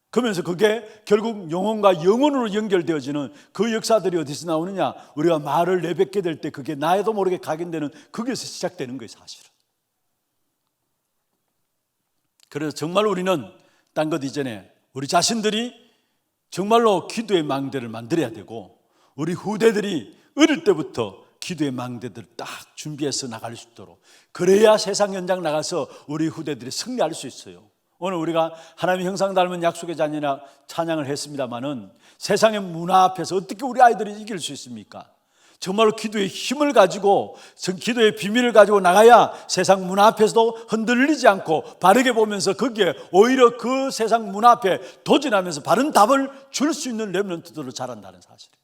그러면서 그게 결국 영혼과 영혼으로 연결되어지는 그 역사들이 어디서 나오느냐, 우리가 말을 내뱉게 될 때 그게 나에도 모르게 각인되는, 거기에서 시작되는 거예요, 사실은. 그래서 정말 우리는 딴 것 이전에 우리 자신들이 정말로 기도의 망대를 만들어야 되고, 우리 후대들이 어릴 때부터 기도의 망대들을 딱 준비해서 나갈 수 있도록, 그래야 세상 현장 나가서 우리 후대들이 승리할 수 있어요. 오늘 우리가 하나님의 형상 닮은 약속의 자녀나 찬양을 했습니다마는 세상의 문화 앞에서 어떻게 우리 아이들이 이길 수 있습니까? 정말로 기도의 힘을 가지고, 기도의 비밀을 가지고 나가야 세상 문화 앞에서도 흔들리지 않고 바르게 보면서 거기에 오히려 그 세상 문화 앞에 도전하면서 바른 답을 줄 수 있는 렘넌트들로 자란다는 사실이에요.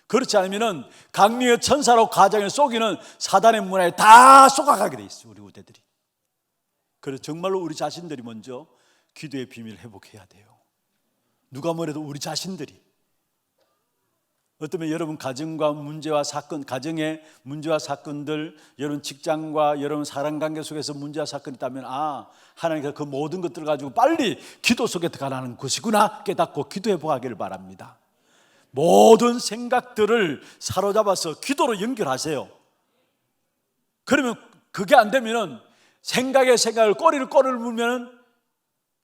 그렇지 않으면 강미의 천사로 가정을 속이는 사단의 문화에 다 쏟아가게 돼 있어요, 우리 후대들이. 그래서 정말로 우리 자신들이 먼저 기도의 비밀을 회복해야 돼요. 누가 뭐래도 우리 자신들이. 어쩌면 여러분 가정과 문제와 사건, 가정의 문제와 사건들, 여러분 직장과 여러분 사람관계 속에서 문제와 사건이 있다면, 하나님께서 그 모든 것들을 가지고 빨리 기도 속에 들어가라는 것이구나 깨닫고 기도해 보기를 바랍니다. 모든 생각들을 사로잡아서 기도로 연결하세요. 그러면 그게 안 되면은 생각에 생각을 꼬리를 물면은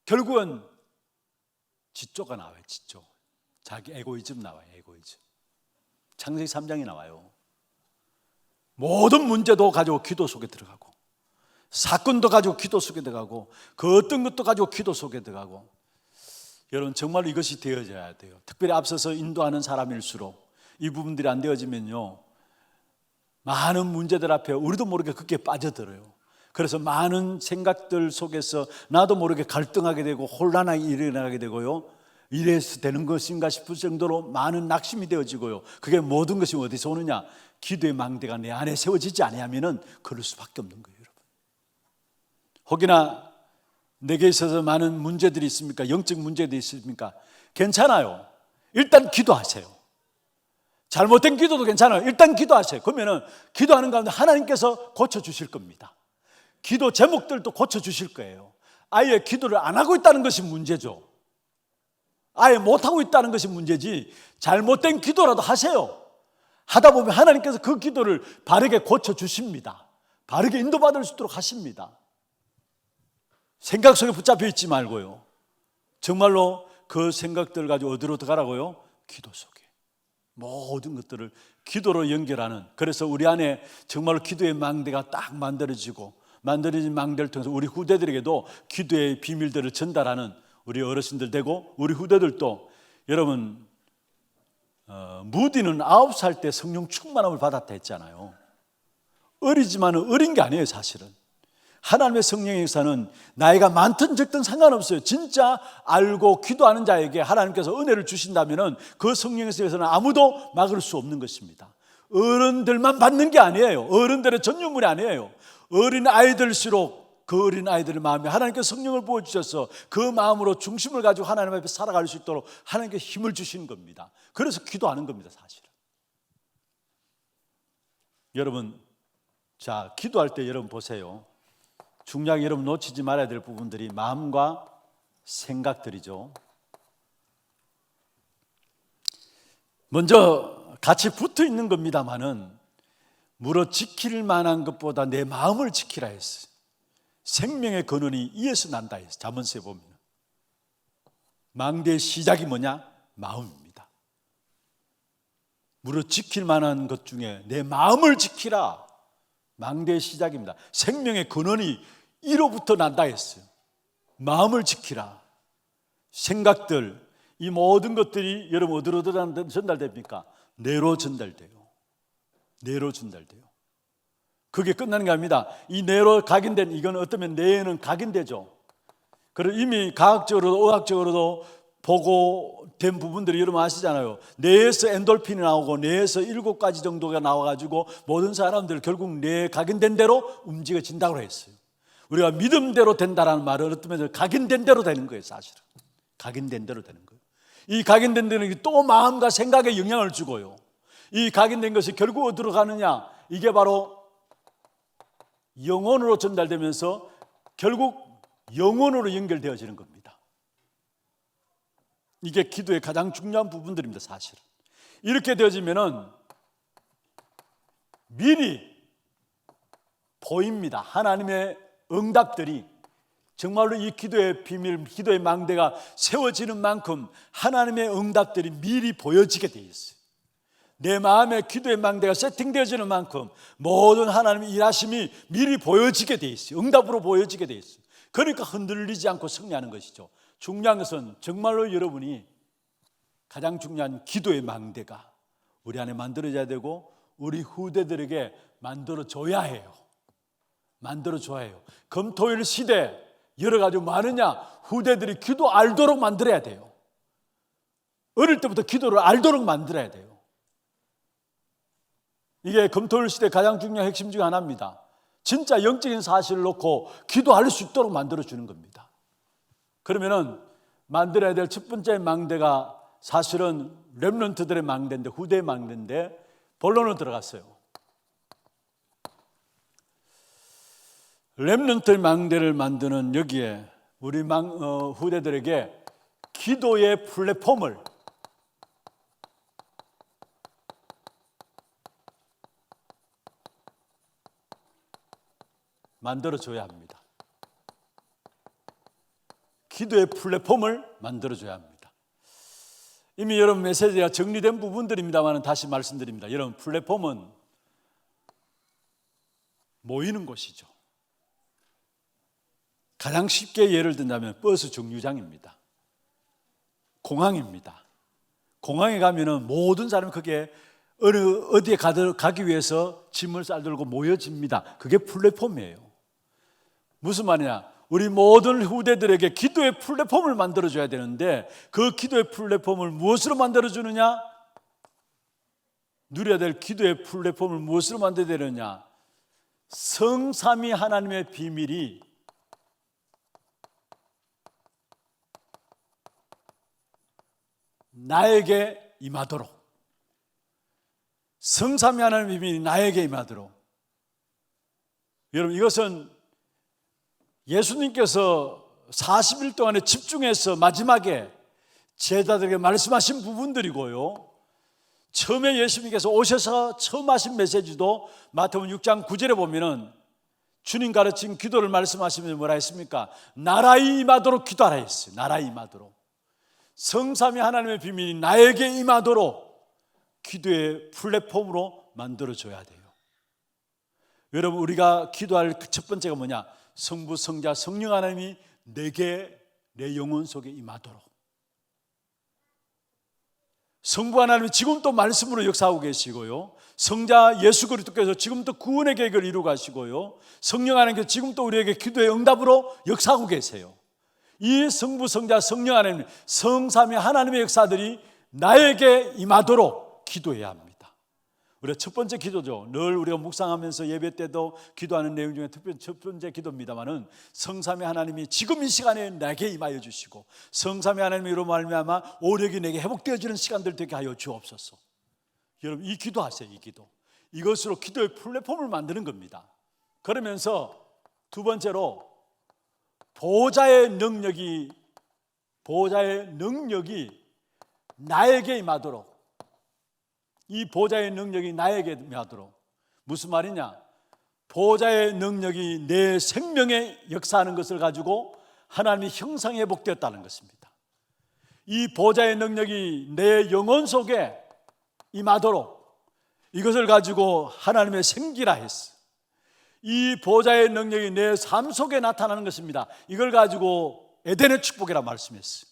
결국은 지조가 나와요. 지조. 자기 에고이즘 나와요. 에고이즘. 창세기 3장이 나와요. 모든 문제도 가지고 기도 속에 들어가고, 사건도 가지고 기도 속에 들어가고, 그 어떤 것도 가지고 기도 속에 들어가고. 여러분 정말로 이것이 되어져야 돼요. 특별히 앞서서 인도하는 사람일수록 이 부분들이 안 되어지면요, 많은 문제들 앞에 우리도 모르게 그렇게 빠져들어요. 그래서 많은 생각들 속에서 나도 모르게 갈등하게 되고 혼란이 일어나게 되고요, 이래서 되는 것인가 싶을 정도로 많은 낙심이 되어지고요. 그게 모든 것이 어디서 오느냐, 기도의 망대가 내 안에 세워지지 아니하면은 그럴 수밖에 없는 거예요, 여러분. 혹여나 내게 있어서 많은 문제들이 있습니까? 영적 문제들이 있습니까? 괜찮아요. 일단 기도하세요. 잘못된 기도도 괜찮아요. 일단 기도하세요. 그러면은 기도하는 가운데 하나님께서 고쳐주실 겁니다. 기도 제목들도 고쳐주실 거예요. 아예 기도를 안 하고 있다는 것이 문제죠. 아예 못하고 있다는 것이 문제지, 잘못된 기도라도 하세요. 하다 보면 하나님께서 그 기도를 바르게 고쳐주십니다. 바르게 인도받을 수 있도록 하십니다. 생각 속에 붙잡혀 있지 말고요, 정말로 그 생각들을 가지고 어디로 들어가라고요? 기도 속에. 모든 것들을 기도로 연결하는, 그래서 우리 안에 정말로 기도의 망대가 딱 만들어지고 만들어진 망대를 통해서 우리 후대들에게도 기도의 비밀들을 전달하는 우리 어르신들 되고, 우리 후대들도 여러분 무디는 9살 때 성령 충만함을 받았다 했잖아요. 어리지만 어린 게 아니에요. 사실은 하나님의 성령의 역사는 나이가 많든 적든 상관없어요. 진짜 알고 기도하는 자에게 하나님께서 은혜를 주신다면 그 성령의 역사에서는 아무도 막을 수 없는 것입니다. 어른들만 받는 게 아니에요. 어른들의 전유물이 아니에요. 어린 아이들일수록 그 어린 아이들의 마음에 하나님께서 성령을 부어주셔서 그 마음으로 중심을 가지고 하나님 앞에 살아갈 수 있도록 하나님께서 힘을 주시는 겁니다. 그래서 기도하는 겁니다. 사실은 여러분, 자, 기도할 때 여러분 보세요. 중요하게 여러분 놓치지 말아야 될 부분들이 마음과 생각들이죠. 먼저 같이 붙어 있는 겁니다만은 물어 지킬 만한 것보다 내 마음을 지키라 했어요. 생명의 근원이 이에서 난다 했어요. 잠언서에 보면 망대의 시작이 뭐냐? 마음입니다. 물어 지킬 만한 것 중에 내 마음을 지키라. 망대의 시작입니다. 생명의 근원이 이로부터 난다 했어요. 마음을 지키라. 생각들, 이 모든 것들이 여러분 어디로 전달됩니까? 뇌로 전달돼요. 뇌로 전달돼요. 그게 끝나는 게 아닙니다. 이 뇌로 각인된, 이건 어쩌면 뇌에는 각인되죠. 그리고 이미 과학적으로도 의학적으로도 보고된 부분들이 여러분 아시잖아요. 뇌에서 엔돌핀이 나오고 뇌에서 7가지 정도가 나와가지고 모든 사람들 결국 뇌에 각인된 대로 움직여진다고 했어요. 우리가 믿음대로 된다라는 말은 어쩌면 각인된 대로 되는 거예요. 사실은 각인된 대로 되는 거예요. 이 각인된 데는 또 마음과 생각에 영향을 주고요. 이 각인된 것이 결국 어디로 가느냐? 이게 바로 영혼으로 전달되면서 결국 영혼으로 연결되어지는 겁니다. 이게 기도의 가장 중요한 부분들입니다. 사실은 이렇게 되어지면은 미리 보입니다. 하나님의 응답들이 정말로 이 기도의 비밀, 기도의 망대가 세워지는 만큼 하나님의 응답들이 미리 보여지게 되어 있어요. 내 마음에 기도의 망대가 세팅되어지는 만큼 모든 하나님의 일하심이 미리 보여지게 되어 있어요. 응답으로 보여지게 되어 있어요. 그러니까 흔들리지 않고 승리하는 것이죠. 중요한 것은 정말로 여러분이 가장 중요한 기도의 망대가 우리 안에 만들어져야 되고 우리 후대들에게 만들어줘야 해요. 만들어줘야 해요. 금토일 시대 여러 가지 많으냐? 후대들이 기도 알도록 만들어야 돼요. 어릴 때부터 기도를 알도록 만들어야 돼요. 이게 금토일 시대 가장 중요한 핵심 중 하나입니다. 진짜 영적인 사실을 놓고 기도할 수 있도록 만들어주는 겁니다. 그러면은 만들어야 될 첫 번째 망대가 사실은 렘넌트들의 망대인데, 후대의 망대인데 본론으로 들어갔어요. 렘넌트의 망대를 만드는 여기에 우리 후대들에게 기도의 플랫폼을 만들어줘야 합니다. 기도의 플랫폼을 만들어줘야 합니다. 이미 여러분 메시지가 정리된 부분들입니다만 다시 말씀드립니다. 여러분, 플랫폼은 모이는 곳이죠. 가장 쉽게 예를 든다면 버스 정류장입니다. 공항입니다. 공항에 가면은 모든 사람이 그게 어디에 가기 위해서 짐을 싸들고 모여집니다. 그게 플랫폼이에요. 무슨 말이냐? 우리 모든 후대들에게 기도의 플랫폼을 만들어줘야 되는데 그 기도의 플랫폼을 무엇으로 만들어주느냐? 누려야 될 기도의 플랫폼을 무엇으로 만들어야 되느냐? 성삼위 하나님의 비밀이 나에게 임하도록, 성삼위 하나님의 비밀이 나에게 임하도록. 여러분, 이것은 예수님께서 40일 동안에 집중해서 마지막에 제자들에게 말씀하신 부분들이고요. 처음에 예수님께서 오셔서 처음 하신 메시지도 마태복음 6장 9절에 보면은 주님 가르친 기도를 말씀하시면서 뭐라 했습니까? 나라에 임하도록 기도하라 했어요. 나라에 임하도록. 성삼위 하나님의 비밀이 나에게 임하도록 기도의 플랫폼으로 만들어줘야 돼요. 여러분, 우리가 기도할 그 첫 번째가 뭐냐? 성부, 성자, 성령 하나님이 내게, 내 영혼 속에 임하도록. 성부 하나님이 지금도 말씀으로 역사하고 계시고요, 성자 예수 그리스도께서 지금도 구원의 계획을 이루고 가시고요, 성령 하나님께서 지금도 우리에게 기도의 응답으로 역사하고 계세요. 이 성부, 성자, 성령 하나님, 성삼위 하나님의 역사들이 나에게 임하도록 기도해야 합니다. 우리가 첫 번째 기도죠. 늘 우리가 묵상하면서 예배 때도 기도하는 내용 중에 특별히 첫 번째 기도입니다만은, 성삼위 하나님이 지금 이 시간에 내게 임하여 주시고, 성삼위 하나님으로 말미암아 오력이 내게 회복되어지는 시간들 되게 하여 주옵소서. 여러분, 이 기도하세요. 이 기도, 이것으로 기도의 플랫폼을 만드는 겁니다. 그러면서 두 번째로 보호자의 능력이 나에게 임하도록, 이 보호자의 능력이 나에게 임하도록. 무슨 말이냐? 보호자의 능력이 내 생명에 역사하는 것을 가지고 하나님의 형상이 회복되었다는 것입니다. 이 보호자의 능력이 내 영혼 속에 임하도록, 이것을 가지고 하나님의 생기라 했어. 이 보호자의 능력이 내 삶 속에 나타나는 것입니다. 이걸 가지고 에덴의 축복이라 말씀했어요.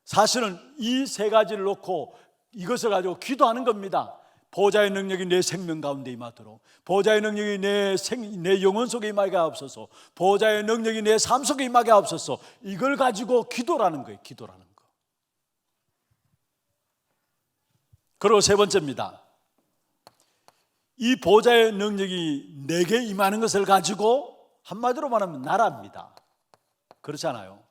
사실은 이 세 가지를 놓고 이것을 가지고 기도하는 겁니다. 보호자의 능력이 내 생명 가운데 임하도록, 보호자의 능력이 내 영혼 속에 임하게 하옵소서, 보호자의 능력이 내 삶 속에 임하게 하옵소서. 이걸 가지고 기도라는 거예요. 기도라는 거. 그리고 세 번째입니다. 이 보호자의 능력이 내게 임하는 것을 가지고 한마디로 말하면 나라입니다. 그렇잖아요.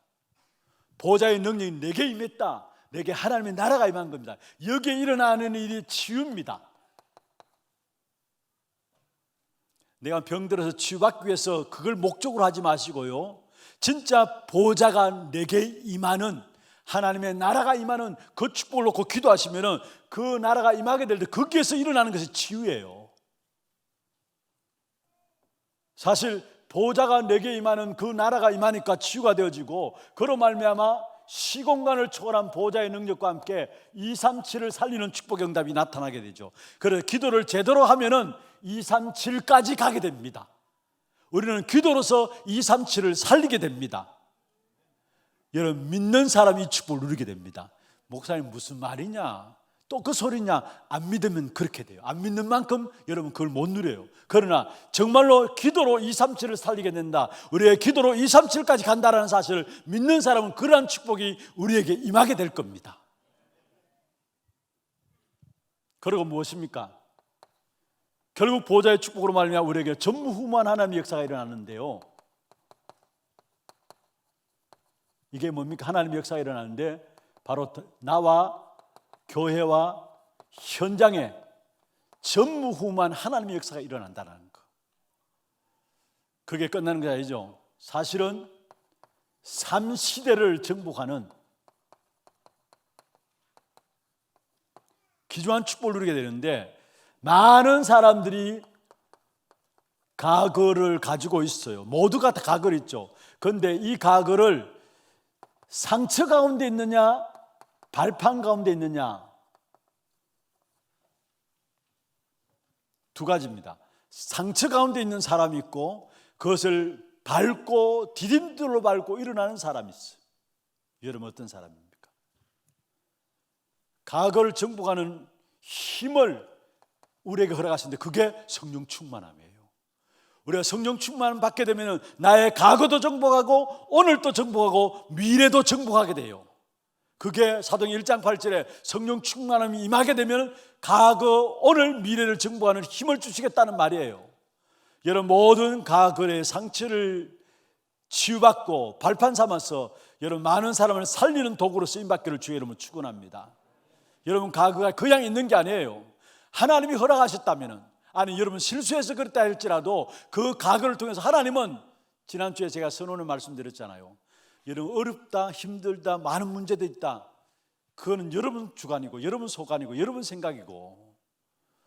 보호자의 능력이 내게 임했다. 내게 하나님의 나라가 임한 겁니다. 여기에 일어나는 일이 치유입니다. 내가 병들어서 치유받기 위해서 그걸 목적으로 하지 마시고요, 진짜 보호자가 내게 임하는, 하나님의 나라가 임하는 그 축복을 놓고 기도하시면 그 나라가 임하게 될 때 거기에서 일어나는 것이 치유예요. 사실 보호자가 내게 임하는 그 나라가 임하니까 치유가 되어지고, 그로 말미암아 시공간을 초월한 보호자의 능력과 함께 237을 살리는 축복의 응답이 나타나게 되죠. 그래서 기도를 제대로 하면은 237까지 가게 됩니다. 우리는 기도로서 237을 살리게 됩니다. 여러분, 믿는 사람이 이 축복을 누리게 됩니다. 목사님 무슨 말이냐, 또 그 소리냐? 안 믿으면 그렇게 돼요. 안 믿는 만큼 여러분 그걸 못 누려요. 그러나 정말로 기도로 237을 살리게 된다, 우리의 기도로 237까지 간다라는 사실을 믿는 사람은 그러한 축복이 우리에게 임하게 될 겁니다. 그리고 무엇입니까? 결국 보호자의 축복으로 말미암아 우리에게 전무후무한 하나님의 역사가 일어나는데요, 이게 뭡니까? 하나님의 역사가 일어나는데 바로 나와 교회와 현장에 전무후무한 하나님의 역사가 일어난다는 거. 그게 끝나는 게 아니죠. 사실은 3시대를 정복하는 귀중한 축복을 누리게 되는데, 많은 사람들이 가거를 가지고 있어요. 모두가 다 가거를 있죠. 그런데 이 가거를 상처 가운데 있느냐, 발판 가운데 있느냐, 두 가지입니다. 상처 가운데 있는 사람이 있고, 그것을 밟고 디딤돌로 밟고 일어나는 사람이 있어요. 여러분 어떤 사람입니까? 가거를 정복하는 힘을 우리에게 허락하시는데 그게 성령 충만함이에요. 우리가 성령 충만을 받게 되면 나의 과거도 정복하고 오늘도 정복하고 미래도 정복하게 돼요. 그게 사도행 1장 8절에 성령 충만함이 임하게 되면 과거, 오늘, 미래를 정복하는 힘을 주시겠다는 말이에요. 여러분 모든 과거의 상처를 치유받고 발판 삼아서 여러분 많은 사람을 살리는 도구로 쓰임받기를 주의 이름으로 축원합니다. 여러분 과거가 그냥 있는 게 아니에요. 하나님이 허락하셨다면, 아니 여러분 실수해서 그랬다 할지라도 그 과거를 통해서 하나님은, 지난주에 제가 선언을 말씀드렸잖아요. 여러분 어렵다, 힘들다, 많은 문제도 있다, 그거는 여러분 주관이고 여러분 소관이고 여러분 생각이고,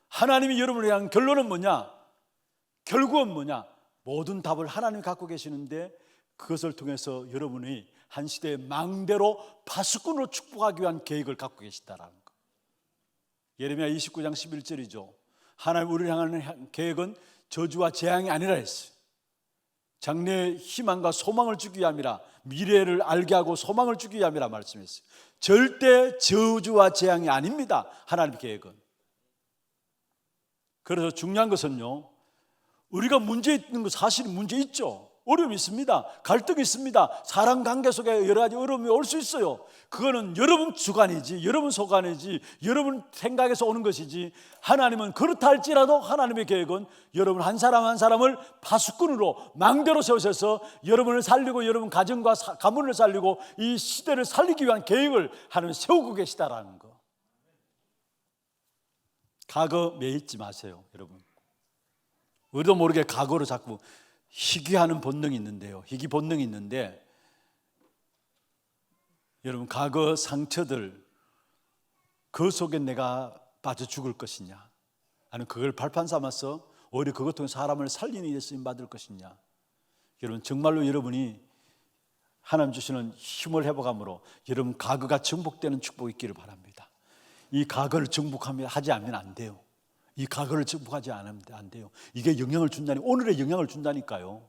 하나님이 여러분을 향한 결론은 뭐냐? 결국은 뭐냐? 모든 답을 하나님이 갖고 계시는데 그것을 통해서 여러분이 한 시대의 망대로 파수꾼으로 축복하기 위한 계획을 갖고 계시다라는 거. 예레미야 29장 11절이죠. 하나님 우리를 향하는 계획은 저주와 재앙이 아니라 했어요. 장래의 희망과 소망을 주기 위함이라, 미래를 알게 하고 소망을 주기 위함이라 말씀했어요. 절대 저주와 재앙이 아닙니다, 하나님의 계획은. 그래서 중요한 것은요, 우리가 문제 있는 거 사실 문제 있죠. 어려움이 있습니다. 갈등이 있습니다. 사람 관계 속에 여러 가지 어려움이 올 수 있어요. 그거는 여러분 주관이지, 여러분 소관이지, 여러분 생각에서 오는 것이지, 하나님은 그렇다 할지라도 하나님의 계획은 여러분 한 사람 한 사람을 파수꾼으로 망대로 세우셔서 여러분을 살리고 여러분 가정과 가문을 살리고 이 시대를 살리기 위한 계획을 하나님 세우고 계시다라는 거. 과거 매이지 마세요, 여러분. 우리도 모르게 과거로 자꾸 희귀하는 본능이 있는데요. 희귀 본능이 있는데, 여러분 과거 상처들, 그 속에 내가 빠져 죽을 것이냐, 아니면 그걸 발판 삼아서 오히려 그것 통해 사람을 살리는 일에 쓰임 받을 것이냐. 여러분 정말로 여러분이 하나님 주시는 힘을 회복함으로 여러분 과거가 정복되는 축복이 있기를 바랍니다. 이 과거를 정복하지 않으면 안 돼요. 이 과거를 정복하지 않으면 안 돼요. 이게 영향을 준다니, 오늘의 영향을 준다니까요.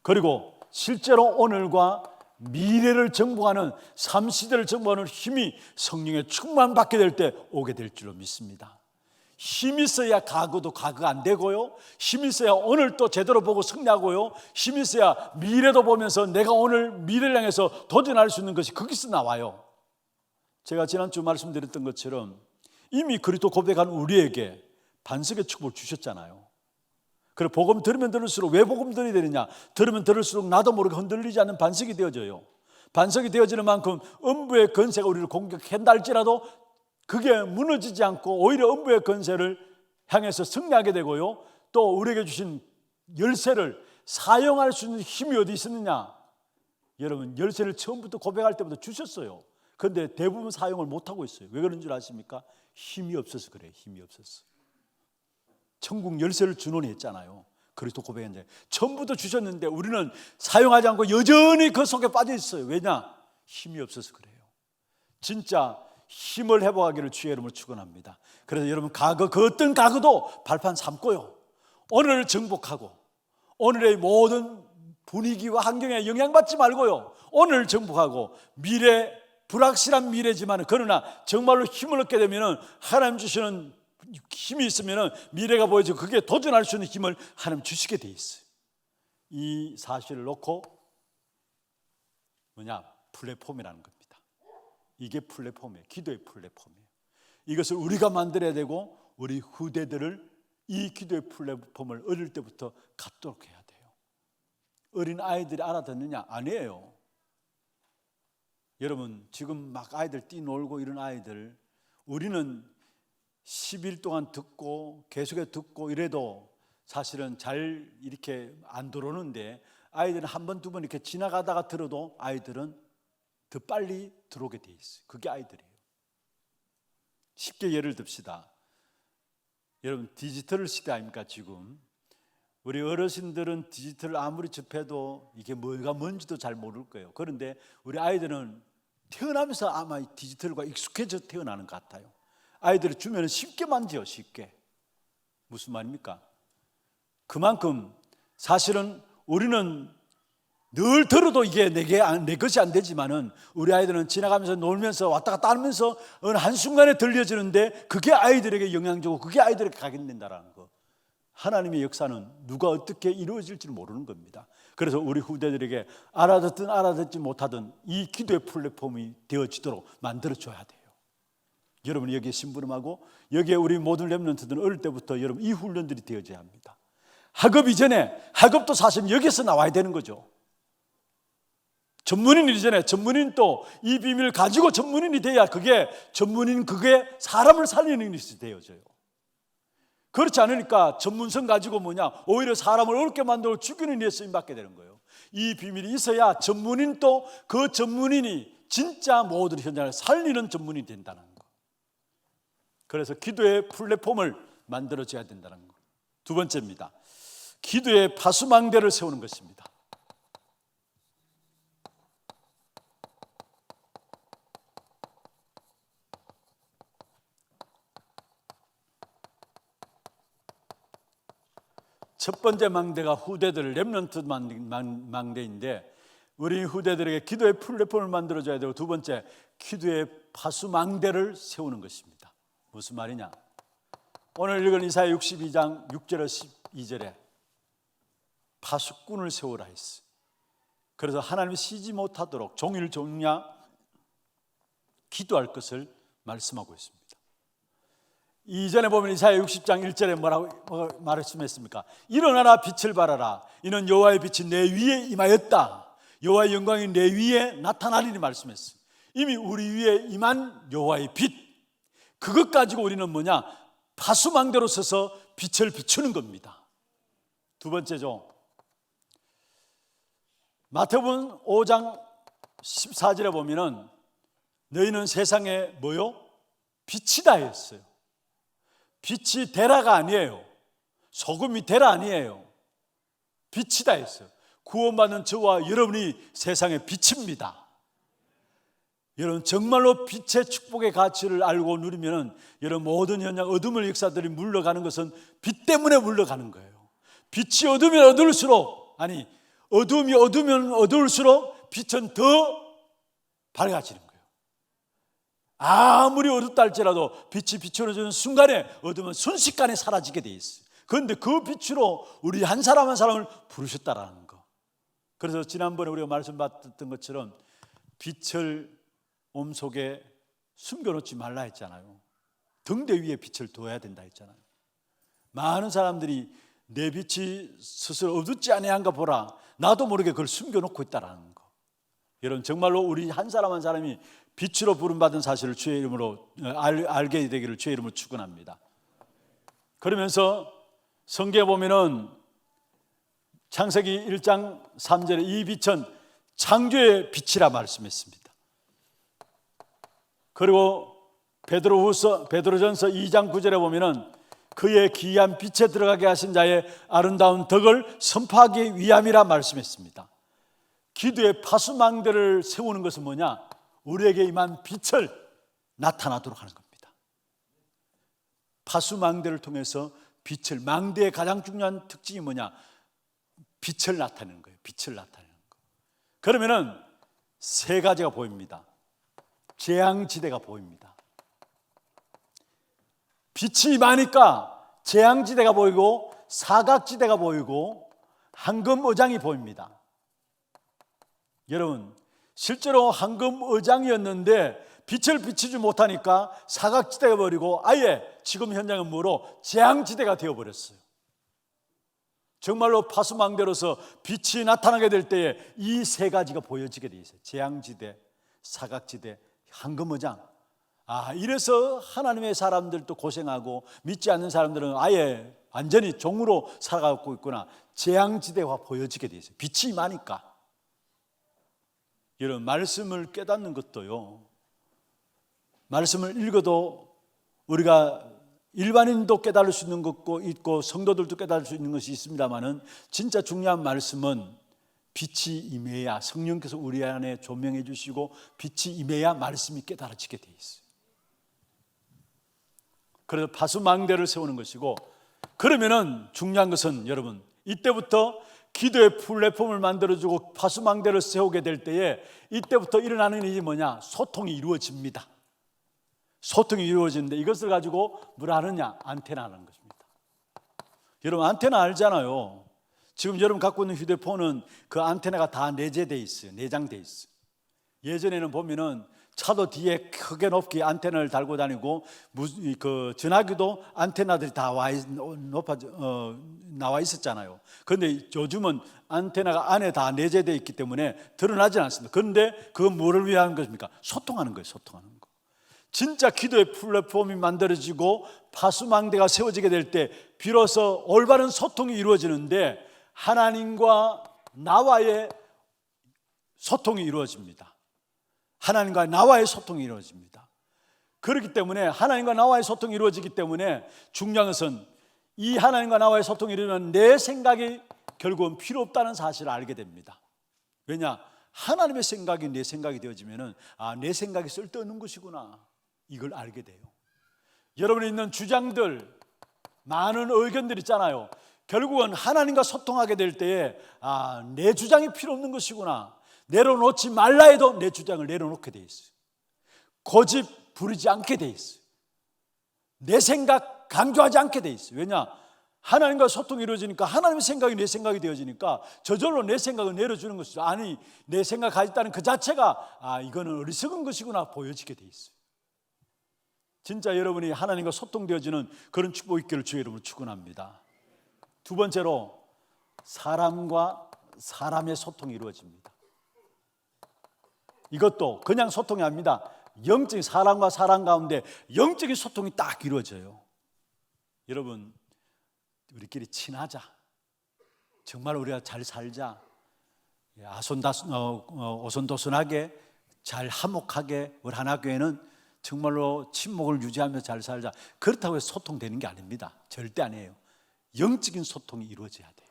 그리고 실제로 오늘과 미래를 정복하는, 삶시대를 정복하는 힘이 성령의 충만받게 될 때 오게 될 줄로 믿습니다. 힘이 있어야 과거도 과거가 안 되고요, 힘이 있어야 오늘도 제대로 보고 승리하고요, 힘이 있어야 미래도 보면서 내가 오늘 미래를 향해서 도전할 수 있는 것이 거기서 나와요. 제가 지난주 말씀드렸던 것처럼 이미 그리스도 고백한 우리에게 반석의 축복을 주셨잖아요. 그래, 복음 들으면 들을수록, 왜 복음 들어야 되느냐, 들으면 들을수록 나도 모르게 흔들리지 않는 반석이 되어져요. 반석이 되어지는 만큼 음부의 권세가 우리를 공격한다 할지라도 그게 무너지지 않고 오히려 음부의 권세를 향해서 승리하게 되고요, 또 우리에게 주신 열쇠를 사용할 수 있는 힘이 어디 있었느냐. 여러분 열쇠를 처음부터 고백할 때부터 주셨어요. 그런데 대부분 사용을 못하고 있어요. 왜 그런 줄 아십니까? 힘이 없어서 그래요. 힘이 없어서. 천국 열쇠를 주노니 했잖아요. 그리스도 고백했는데 전부터 주셨는데 우리는 사용하지 않고 여전히 그 속에 빠져 있어요. 왜냐? 힘이 없어서 그래요. 진짜 힘을 회복하기를 주의 이름으로 축원합니다. 그래서 여러분 과거, 그 어떤 과거도 발판 삼고요, 오늘을 정복하고 오늘의 모든 분위기와 환경에 영향받지 말고요, 오늘을 정복하고 미래, 불확실한 미래지만 그러나 정말로 힘을 얻게 되면 하나님 주시는 힘이 있으면 미래가 보여지고 그게 도전할 수 있는 힘을 하나님 주시게 돼 있어요. 이 사실을 놓고 플랫폼이라는 겁니다. 이게 플랫폼이에요. 기도의 플랫폼이에요. 이것을 우리가 만들어야 되고 우리 후대들을 이 기도의 플랫폼을 어릴 때부터 갖도록 해야 돼요. 어린 아이들이 알아듣느냐? 아니에요. 여러분 지금 막 아이들 뛰놀고 이런 아이들, 우리는 10일 동안 듣고 계속해서 듣고 이래도 사실은 잘 이렇게 안 들어오는데, 아이들은 한 번, 두 번 이렇게 지나가다가 들어도 아이들은 더 빨리 들어오게 돼 있어요. 그게 아이들이에요. 쉽게 예를 듭시다. 여러분 디지털 시대 아닙니까 지금? 우리 어르신들은 디지털을 아무리 접해도 이게 뭐가 뭔지도 잘 모를 거예요. 그런데 우리 아이들은 태어나면서 아마 디지털과 익숙해져 태어나는 것 같아요. 아이들을 주면 쉽게 만져요. 쉽게. 무슨 말입니까? 그만큼 사실은 우리는 늘 들어도 이게 내 것이 안 되지만은 우리 아이들은 지나가면서 놀면서 왔다 갔다 하면서 어느 한순간에 들려지는데 그게 아이들에게 영향주고 그게 아이들에게 각인된다는 거. 하나님의 역사는 누가 어떻게 이루어질지 모르는 겁니다. 그래서 우리 후대들에게 알아듣든 알아듣지 못하든 이 기도의 플랫폼이 되어지도록 만들어줘야 돼요. 여러분이 여기에 심부름하고 여기에 우리 모든 렘넌트들은 어릴 때부터 여러분 이 훈련들이 되어져야 합니다. 학업 이전에, 학업도 사실 여기서 나와야 되는 거죠. 전문인 이전에 전문인 또 이 비밀을 가지고 전문인이 돼야 그게 사람을 살리는 일이 되어져요. 그렇지 않으니까 전문성 가지고 오히려 사람을 어렵게 만들고 죽이는 일에 쓰임받게 되는 거예요. 이 비밀이 있어야 전문인 또 그 전문인이 진짜 모든 현장을 살리는 전문인이 된다는 거. 그래서 기도의 플랫폼을 만들어줘야 된다는 거. 두 번째입니다. 기도의 파수망대를 세우는 것입니다. 첫 번째 망대가 후대들 렘넌트 망대인데 우리 후대들에게 기도의 플랫폼을 만들어줘야 되고, 두 번째 기도의 파수망대를 세우는 것입니다. 무슨 말이냐? 오늘 읽은 이사야 62장 6절에서 12절에 파수꾼을 세우라 했어. 그래서 하나님이 쉬지 못하도록 종일 종야 기도할 것을 말씀하고 있습니다. 이전에 보면 이사야 60장 1절에 뭐라고 말씀했습니까? 일어나라, 빛을 발하라. 이는 여호와의 빛이 내 위에 임하였다. 여호와의 영광이 내 위에 나타나리니 말씀했어요. 이미 우리 위에 임한 여호와의 빛, 그것 가지고 우리는 뭐냐? 파수망대로 서서 빛을 비추는 겁니다. 두 번째죠, 마태복음 5장 14절에 보면은 너희는 세상에 뭐요? 빛이다 했어요. 빛이 되라가 아니에요. 소금이 되라 아니에요. 빛이다 했어요. 구원받은 저와 여러분이 세상의 빛입니다. 여러분 정말로 빛의 축복의 가치를 알고 누리면 여러분 모든 현장, 어둠의 역사들이 물러가는 것은 빛 때문에 물러가는 거예요. 빛이 어두우면 어두울수록, 아니 어둠이 어두우면 어두울수록 빛은 더 밝아지는 거예요. 아무리 어둡다 할지라도 빛이 비춰주는 순간에 어둠은 순식간에 사라지게 돼 있어요. 그런데 그 빛으로 우리 한 사람 한 사람을 부르셨다라는 거. 그래서 지난번에 우리가 말씀받았던 것처럼 빛을 몸속에 숨겨놓지 말라 했잖아요. 등대 위에 빛을 둬야 된다 했잖아요. 많은 사람들이 내 빛이 스스로 어둡지 아니한가 보라, 나도 모르게 그걸 숨겨놓고 있다라는 거. 여러분 정말로 우리 한 사람 한 사람이 빛으로 부름받은 사실을 주의 이름으로 알게 되기를 주의 이름으로 축원합니다. 그러면서 성경에 보면은 창세기 1장 3절에 이 빛은 창조의 빛이라 말씀했습니다. 그리고 베드로전서 2장 9절에 보면은 그의 기이한 빛에 들어가게 하신 자의 아름다운 덕을 선포하기 위함이라 말씀했습니다. 기도의 파수망대를 세우는 것은 뭐냐? 우리에게 임한 빛을 나타나도록 하는 겁니다. 파수망대를 통해서 빛을, 망대의 가장 중요한 특징이 뭐냐? 빛을 나타내는 거예요. 빛을 나타내는 거. 그러면은 세 가지가 보입니다. 재앙지대가 보입니다. 빛이 임하니까 재앙지대가 보이고 사각지대가 보이고 황금의장이 보입니다. 여러분 실제로 황금의장이었는데 빛을 비추지 못하니까 사각지대가 버리고 아예 지금 현장은 뭐로? 재앙지대가 되어버렸어요. 정말로 파수망대로서 빛이 나타나게 될 때에 이 세 가지가 보여지게 돼 있어요. 재앙지대, 사각지대, 황금의장. 이래서 하나님의 사람들도 고생하고 믿지 않는 사람들은 아예 완전히 종으로 살아가고 있구나. 재앙지대가 보여지게 돼 있어요. 빛이 임하니까. 여러분 말씀을 깨닫는 것도요, 말씀을 읽어도 우리가 일반인도 깨달을 수 있는 것도 있고 성도들도 깨달을 수 있는 것이 있습니다만은 진짜 중요한 말씀은 빛이 임해야, 성령께서 우리 안에 조명해 주시고 빛이 임해야 말씀이 깨달아지게 돼 있어요. 그래서 파수망대를 세우는 것이고, 그러면은 중요한 것은 여러분 이때부터 기도의 플랫폼을 만들어주고 파수망대를 세우게 될 때에 이때부터 일어나는 일이 뭐냐? 소통이 이루어집니다. 소통이 이루어지는데 이것을 가지고 뭐라 하느냐? 안테나라는 것입니다. 여러분 안테나 알잖아요. 지금 여러분 갖고 있는 휴대폰은 그 안테나가 다 내재되어 있어요. 내장되어 있어요. 예전에는 보면은 차도 뒤에 크게 높게 안테나를 달고 다니고 그 전화기도 안테나들이 다 나와 있었잖아요. 그런데 요즘은 안테나가 안에 다 내재되어 있기 때문에 드러나지 않습니다. 그런데 그건 뭐를 위한 것입니까? 소통하는 거예요. 소통하는 거. 진짜 기도의 플랫폼이 만들어지고 파수망대가 세워지게 될 때 비로소 올바른 소통이 이루어지는데 하나님과 나와의 소통이 이루어집니다. 하나님과 나와의 소통이 이루어집니다. 그렇기 때문에 하나님과 나와의 소통이 이루어지기 때문에 중요한 것은 이 하나님과 나와의 소통이 이루어지면 내 생각이 결국은 필요 없다는 사실을 알게 됩니다. 왜냐? 하나님의 생각이 내 생각이 되어지면은 내 생각이 쓸데없는 것이구나, 이걸 알게 돼요. 여러분이 있는 주장들, 많은 의견들 있잖아요. 결국은 하나님과 소통하게 될 때에 내 주장이 필요 없는 것이구나, 내려놓지 말라 해도 내 주장을 내려놓게 돼 있어요. 고집 부리지 않게 돼 있어요. 내 생각 강조하지 않게 돼 있어요. 왜냐? 하나님과 소통이 이루어지니까 하나님의 생각이 내 생각이 되어지니까 저절로 내 생각을 내려주는 것이죠. 아니, 내 생각 가졌다는 그 자체가 이거는 어리석은 것이구나 보여지게 돼 있어요. 진짜 여러분이 하나님과 소통되어지는 그런 축복 있기를 주의 이름으로 축원합니다. 두 번째로, 사람과 사람의 소통이 이루어집니다. 이것도 그냥 소통이 아닙니다. 영적인, 사람과 사람 가운데 영적인 소통이 딱 이루어져요. 여러분, 우리끼리 친하자, 정말 우리가 잘 살자, 오손도손하게 잘 화목하게 우리 하나교회는 정말로 친목을 유지하며 잘 살자, 그렇다고 해서 소통되는 게 아닙니다. 절대 아니에요. 영적인 소통이 이루어져야 돼요.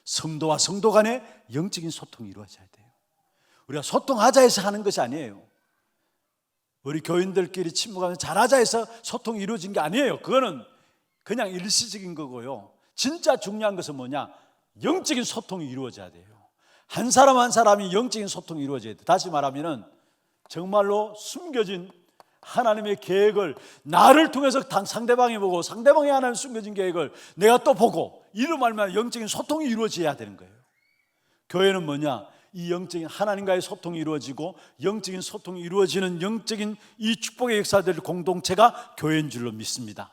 성도와 성도 간에 영적인 소통이 이루어져야 돼요. 우리가 소통하자 해서 하는 것이 아니에요. 우리 교인들끼리 친목하면서 잘하자 해서 소통이 이루어진 게 아니에요. 그거는 그냥 일시적인 거고요. 진짜 중요한 것은 뭐냐? 영적인 소통이 이루어져야 돼요. 한 사람 한 사람이 영적인 소통이 이루어져야 돼요. 다시 말하면 정말로 숨겨진 하나님의 계획을 나를 통해서 상대방이 보고, 상대방이 하나님 숨겨진 계획을 내가 또 보고, 이로 말미암아 영적인 소통이 이루어져야 되는 거예요. 교회는 뭐냐? 이 영적인 하나님과의 소통이 이루어지고 영적인 소통이 이루어지는 영적인 이 축복의 역사들 공동체가 교회인 줄로 믿습니다.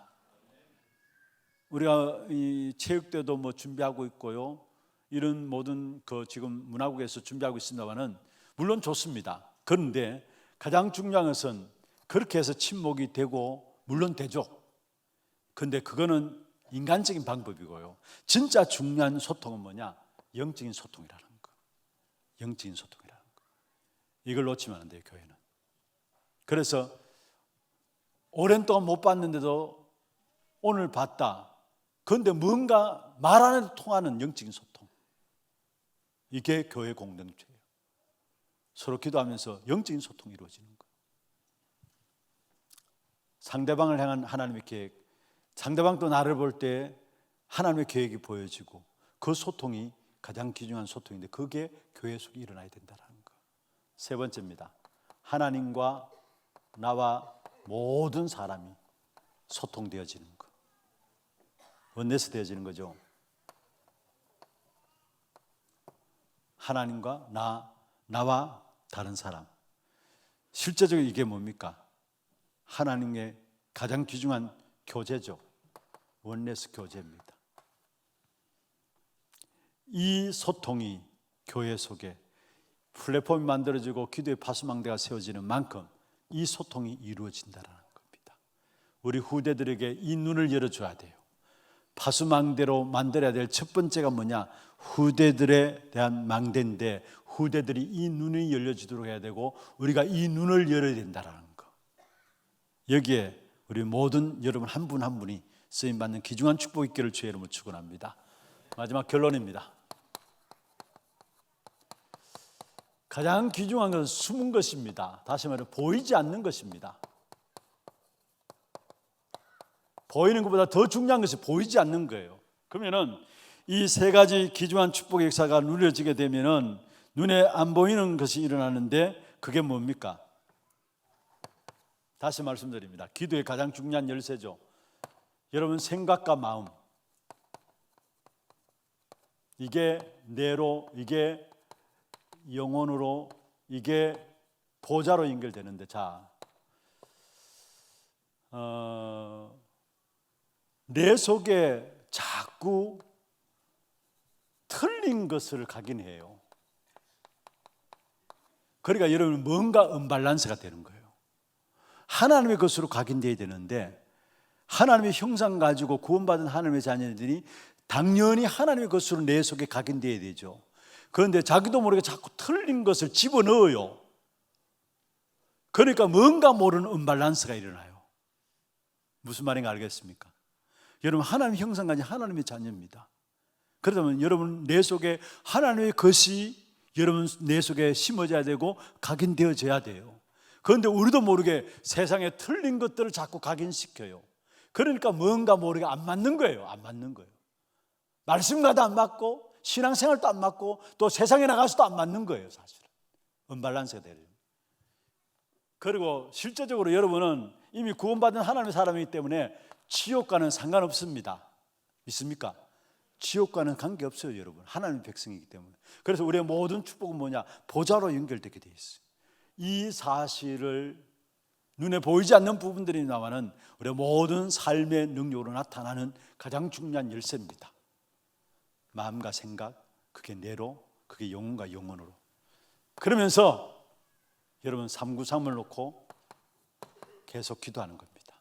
우리가 이 체육대도 뭐 준비하고 있고요, 이런 모든 지금 문화국에서 준비하고 있습니다만은 물론 좋습니다. 그런데 가장 중요한 것은 그렇게 해서 친목이 되고 물론 되죠. 그런데 그거는 인간적인 방법이고요. 진짜 중요한 소통은 뭐냐? 영적인 소통이라는 거. 영적인 소통이라는 거. 이걸 놓치면 안 돼요, 교회는. 그래서 오랜 동안 못 봤는데도 오늘 봤다. 그런데 뭔가 말 안 해도 통하는 영적인 소통. 이게 교회 공동체예요. 서로 기도하면서 영적인 소통이 이루어지는 거예요. 상대방을 향한 하나님의 계획, 상대방도 나를 볼 때 하나님의 계획이 보여지고, 그 소통이 가장 귀중한 소통인데 그게 교회 속에 일어나야 된다는 거. 세 번째입니다. 하나님과 나와 모든 사람이 소통되어지는 거. 원내스 되어지는 거죠. 하나님과 나와 다른 사람. 실제적으로 이게 뭡니까? 하나님의 가장 귀중한 교제죠. 원내스 교제입니다. 이 소통이 교회 속에 플랫폼이 만들어지고 기도의 파수망대가 세워지는 만큼 이 소통이 이루어진다는 겁니다. 우리 후대들에게 이 눈을 열어줘야 돼요. 파수망대로 만들어야 될 첫 번째가 뭐냐? 후대들에 대한 망대인데 후대들이 이 눈이 열려지도록 해야 되고 우리가 이 눈을 열어야 된다는 거. 여기에 우리 모든 여러분 한 분 한 분이 쓰임받는 귀중한 축복 있기를 주의 이름으로 축원합니다. 마지막 결론입니다. 가장 귀중한 것은 숨은 것입니다. 다시 말해 보이지 않는 것입니다. 보이는 것보다 더 중요한 것이 보이지 않는 거예요. 그러면은 이 세 가지 귀중한 축복의 역사가 누려지게 되면은 눈에 안 보이는 것이 일어나는데 그게 뭡니까? 다시 말씀드립니다. 기도의 가장 중요한 열쇠죠. 여러분 생각과 마음, 이게 뇌로, 이게 영혼으로, 이게 보좌로 연결되는데, 뇌 속에 자꾸 틀린 것을 각인해요. 그러니까 여러분 뭔가 언밸런스가 되는 거예요. 하나님의 것으로 각인되어야 되는데 하나님의 형상 가지고 구원받은 하나님의 자녀들이 당연히 하나님의 것으로 내 속에 각인되어야 되죠. 그런데 자기도 모르게 자꾸 틀린 것을 집어넣어요. 그러니까 뭔가 모르는 언밸런스가 일어나요. 무슨 말인가 알겠습니까? 여러분 하나님의 형상 가진 하나님의 자녀입니다. 그러면 여러분 내 속에 하나님의 것이 여러분 내 속에 심어져야 되고 각인되어져야 돼요. 그런데 우리도 모르게 세상에 틀린 것들을 자꾸 각인시켜요. 그러니까 뭔가 모르게 안 맞는 거예요. 안 맞는 거예요. 말씀과도 안 맞고 신앙생활도 안 맞고 또 세상에 나가서도 안 맞는 거예요. 사실은 언밸런스가 돼요. 그리고 실제적으로 여러분은 이미 구원받은 하나님의 사람이기 때문에 지옥과는 상관없습니다. 믿습니까? 지옥과는 관계없어요. 여러분, 하나님의 백성이기 때문에. 그래서 우리의 모든 축복은 뭐냐? 보좌로 연결되게 돼 있어요. 이 사실을 눈에 보이지 않는 부분들이 나와는 우리의 모든 삶의 능력으로 나타나는 가장 중요한 열쇠입니다. 마음과 생각, 그게 뇌로, 그게 영혼과 영혼으로. 그러면서 여러분 393을 놓고 계속 기도하는 겁니다.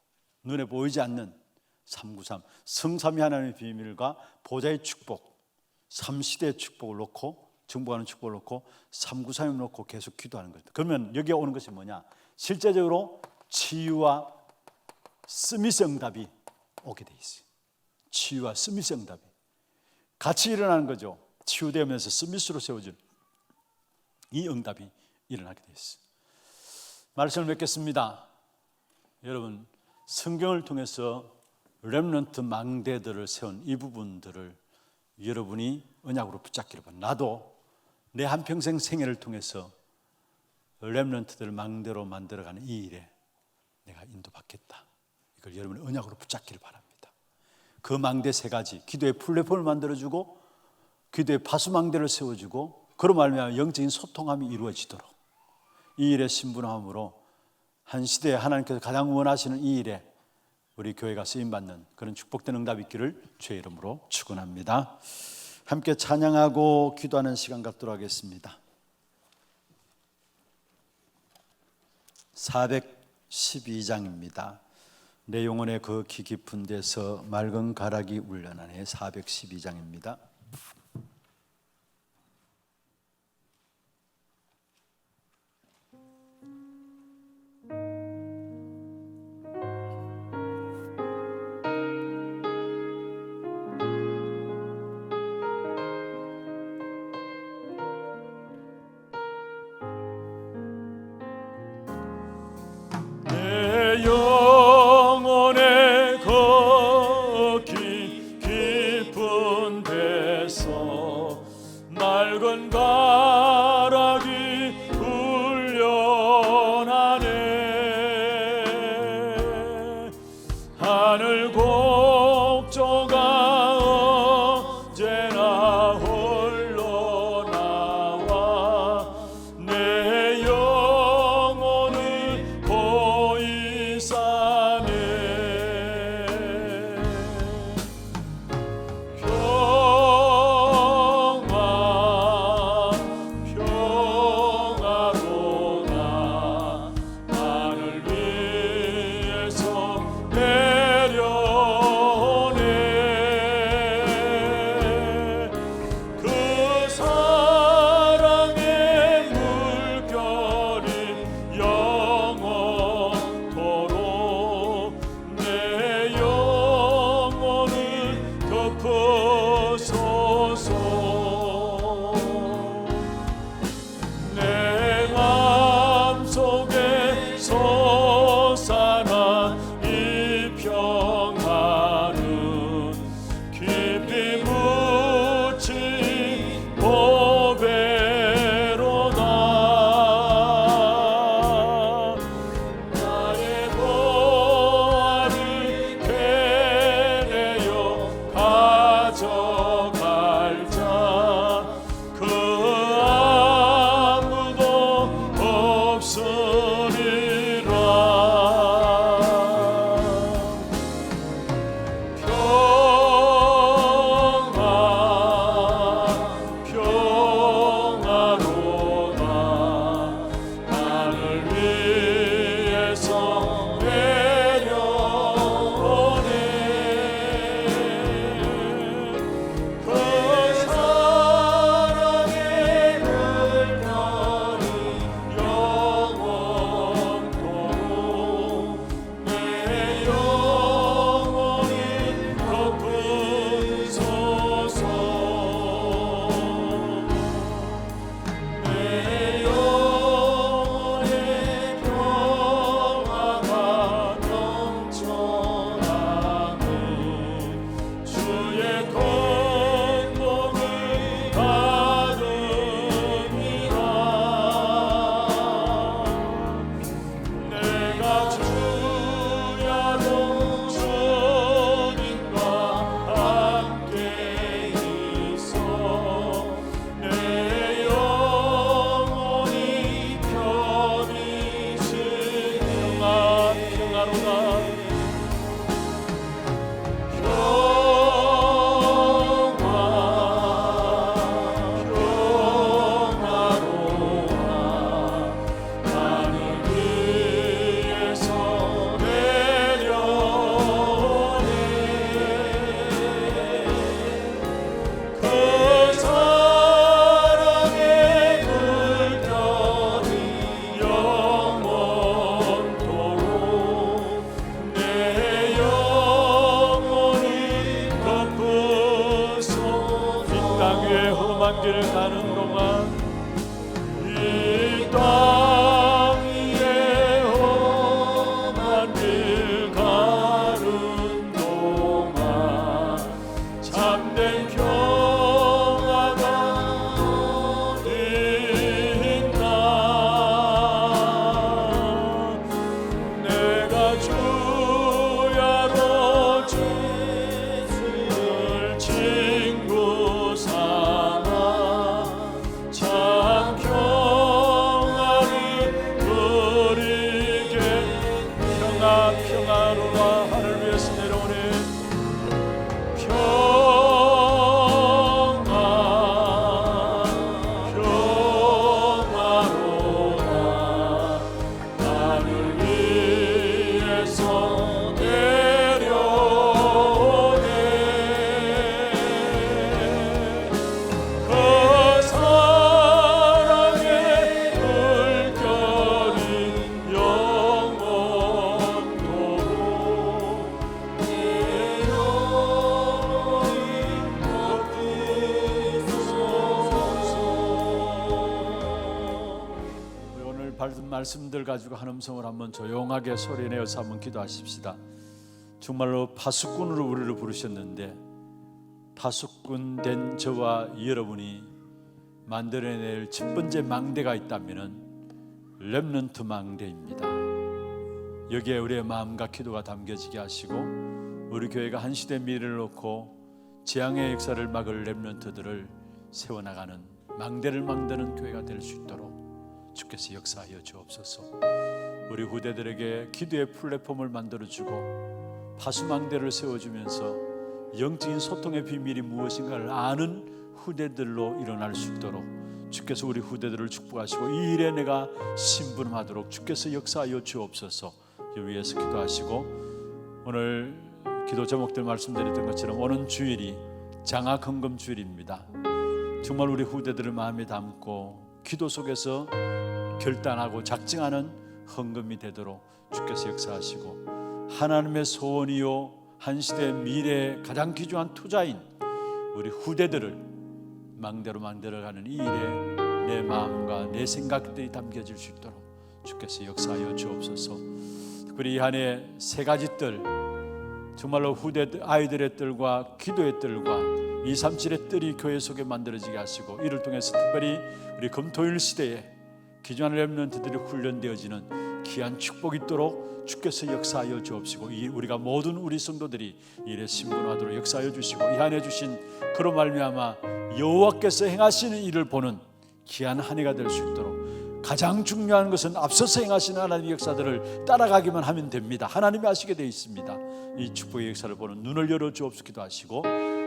눈에 보이지 않는 393, 성삼위 하나님의 비밀과 보좌의 축복, 삼시대의 축복을 놓고, 정복하는 축복을 놓고 393을 놓고 계속 기도하는 겁니다. 그러면 여기에 오는 것이 뭐냐? 실제적으로 치유와 스미스 응답이 오게 돼 있어요. 치유와 스미스 응답이 같이 일어나는 거죠. 치유되면서 스미스로 세워진 이 응답이 일어나게 돼 있어요. 말씀을 맺겠습니다. 여러분, 성경을 통해서 렘넌트 망대들을 세운 이 부분들을 여러분이 언약으로 붙잡기를 바랍니다. 나도 내 한평생 생애를 통해서 렘넌트들을 망대로 만들어가는 이 일에 내가 인도받겠다. 이걸 여러분이 언약으로 붙잡기를 바랍니다. 그 망대 3가지, 기도의 플랫폼을 만들어주고 기도의 파수망대를 세워주고 그로 말미암아 영적인 소통함이 이루어지도록 이 일에 신분함으로 한 시대에 하나님께서 가장 원하시는 이 일에 우리 교회가 쓰임받는 그런 축복된 응답이 있기를 주의 이름으로 축원합니다. 함께 찬양하고 기도하는 시간 갖도록 하겠습니다. 412장입니다. 내 영혼의 그 기 깊은 데서 맑은 가락이 울려나네. 412장입니다. 내 영혼의 거기 깊은 데 받은 말씀들 가지고 한 음성을 한번 조용하게 소리내어서 한번 기도하십시다. 정말로 파수꾼으로 우리를 부르셨는데 파수꾼 된 저와 여러분이 만들어낼 첫 번째 망대가 있다면 렘넌트 망대입니다. 여기에 우리의 마음과 기도가 담겨지게 하시고 우리 교회가 한 시대 미래를 놓고 재앙의 역사를 막을 렘넌트들을 세워나가는 망대를 만드는 교회가 될 수 있도록 주께서 역사하여 주옵소서. 우리 후대들에게 기도의 플랫폼을 만들어주고 파수망대를 세워주면서 영적인 소통의 비밀이 무엇인가를 아는 후대들로 일어날 수 있도록 주께서 우리 후대들을 축복하시고 이 일에 내가 심부름하도록 주께서 역사하여 주옵소서. 위에서 기도하시고 오늘 기도 제목들 말씀드렸던 것처럼 오는 주일이 장학 헌금 주일입니다. 정말 우리 후대들을 마음에 담고 기도 속에서 결단하고 작정하는 헌금이 되도록 주께서 역사하시고 하나님의 소원이요 한 시대의 미래의 가장 귀중한 투자인 우리 후대들을 망대로 만들어가는 이 일에 내 마음과 내 생각들이 담겨질 수 있도록 주께서 역사하여 주옵소서. 특별히 이 한 해 세 가지 뜰, 정말로 후대 아이들의 뜰과 기도의 뜰과 237의 뜰이 교회 속에 만들어지게 하시고 이를 통해서 특별히 우리 금토일 시대에 귀중한 렘넌트들이 훈련되어지는 귀한 축복이 있도록 주께서 역사하여 주옵시고 우리가 모든 우리 성도들이 일에 신분하도록 역사하여 주시고 이 한 해 주신 그로 말미암아 여호와께서 행하시는 일을 보는 귀한 한 해가 될 수 있도록 가장 중요한 것은 앞서서 행하시는 하나님의 역사들을 따라가기만 하면 됩니다. 하나님이 하시게 되어 있습니다. 이 축복의 역사를 보는 눈을 열어 주옵시기도 하시고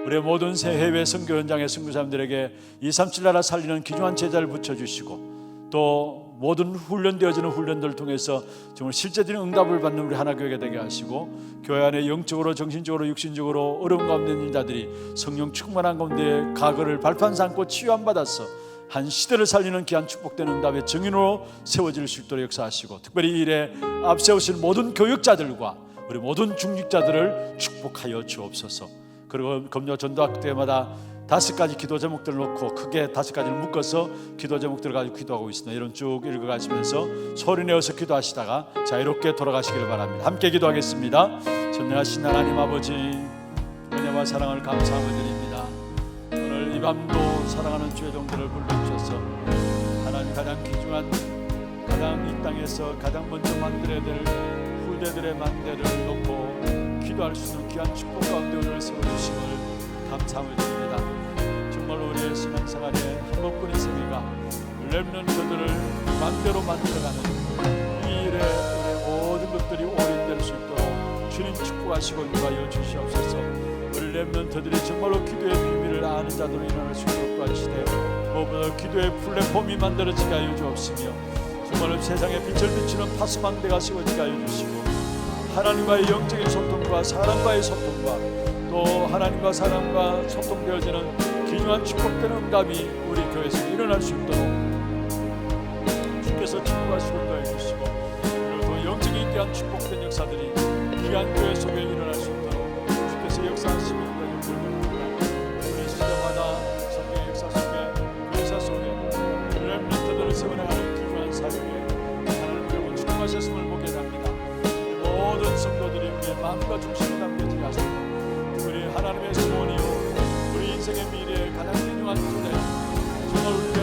우리의 모든 새 해외 선교 현장의 선교사님들에게 237 나라 살리는 귀중한 제자를 붙여주시고 또 모든 훈련되어지는 훈련들을 통해서 정말 실제적인 응답을 받는 우리 하나교회가 되게 하시고 교회 안에 영적으로 정신적으로 육신적으로 어려운 가운데 있는 자들이 성령 충만한 가운데 과거를 발판 삼고 치유 안 받아서 한 시대를 살리는 귀한 축복된 응답의 증인으로 세워질 수 있도록 역사하시고 특별히 이 일에 앞세우신 모든 교육자들과 우리 모든 중직자들을 축복하여 주옵소서. 그리고 금요 전도학교 때마다 5가지 기도 제목들을 놓고 크게 5가지를 묶어서 기도 제목들을 가지고 기도하고 있습니다. 이런 쭉 읽어가시면서 소리내어서 기도하시다가 자유롭게 돌아가시기를 바랍니다. 함께 기도하겠습니다. 전능하신 하나님 아버지, 은혜와 사랑을 감사하며 드립니다. 오늘 이 밤도 사랑하는 죄종들을 불러주셔서 하나님 가장 귀중한 가장 이 땅에서 가장 먼저 만들어야 될 후대들의 만대를 놓고 기도할 수 있는 귀한 축복 가운데 오늘 세워주심을 감사함을 드립니다. 정말로 우리의 신앙생활에 한 번뿐인 생애가 렘넌트들을 만대로 만들어가는 이 일에 우리의 모든 것들이 오인될 수 있도록 주님 축복하시고 인도하여 주시옵소서. 우리 렘넌트들이 정말로 기도의 비밀을 아는 자들로 일어날 수 있도록 도와주시되 무엇보다 기도의 플랫폼이 만들어지게 하여 주옵시며 정말로 세상에 빛을 비추는 파수망대가 세워지게 하여 주시고 하나님과의 영적인 소통과 사람과의 소통과 또 하나님과 사람과 소통되어지는 귀중한 축복된 응답이 우리 교회에서 일어날 수 있도록 주께서 축복하시고 인도해 주시고 그리고 또 영적인 귀한 축복된 역사들이 귀한 교회 속에 일어날 수 있도록 주께서 역사하시고 인도해 주옵소서. 우리 시대마다 성경의 역사 속에 교회사 속에 렘넌트들을 세워나가는 귀중한 사역에 하나님을 축복하셨음을 보게 됩니다. 모든 성도들이 우리의 마음과 중심에 담겨지게 하시고 우리 하나님의 소원이요 우리 인생의 미래에 가장 귀중한 분야 정말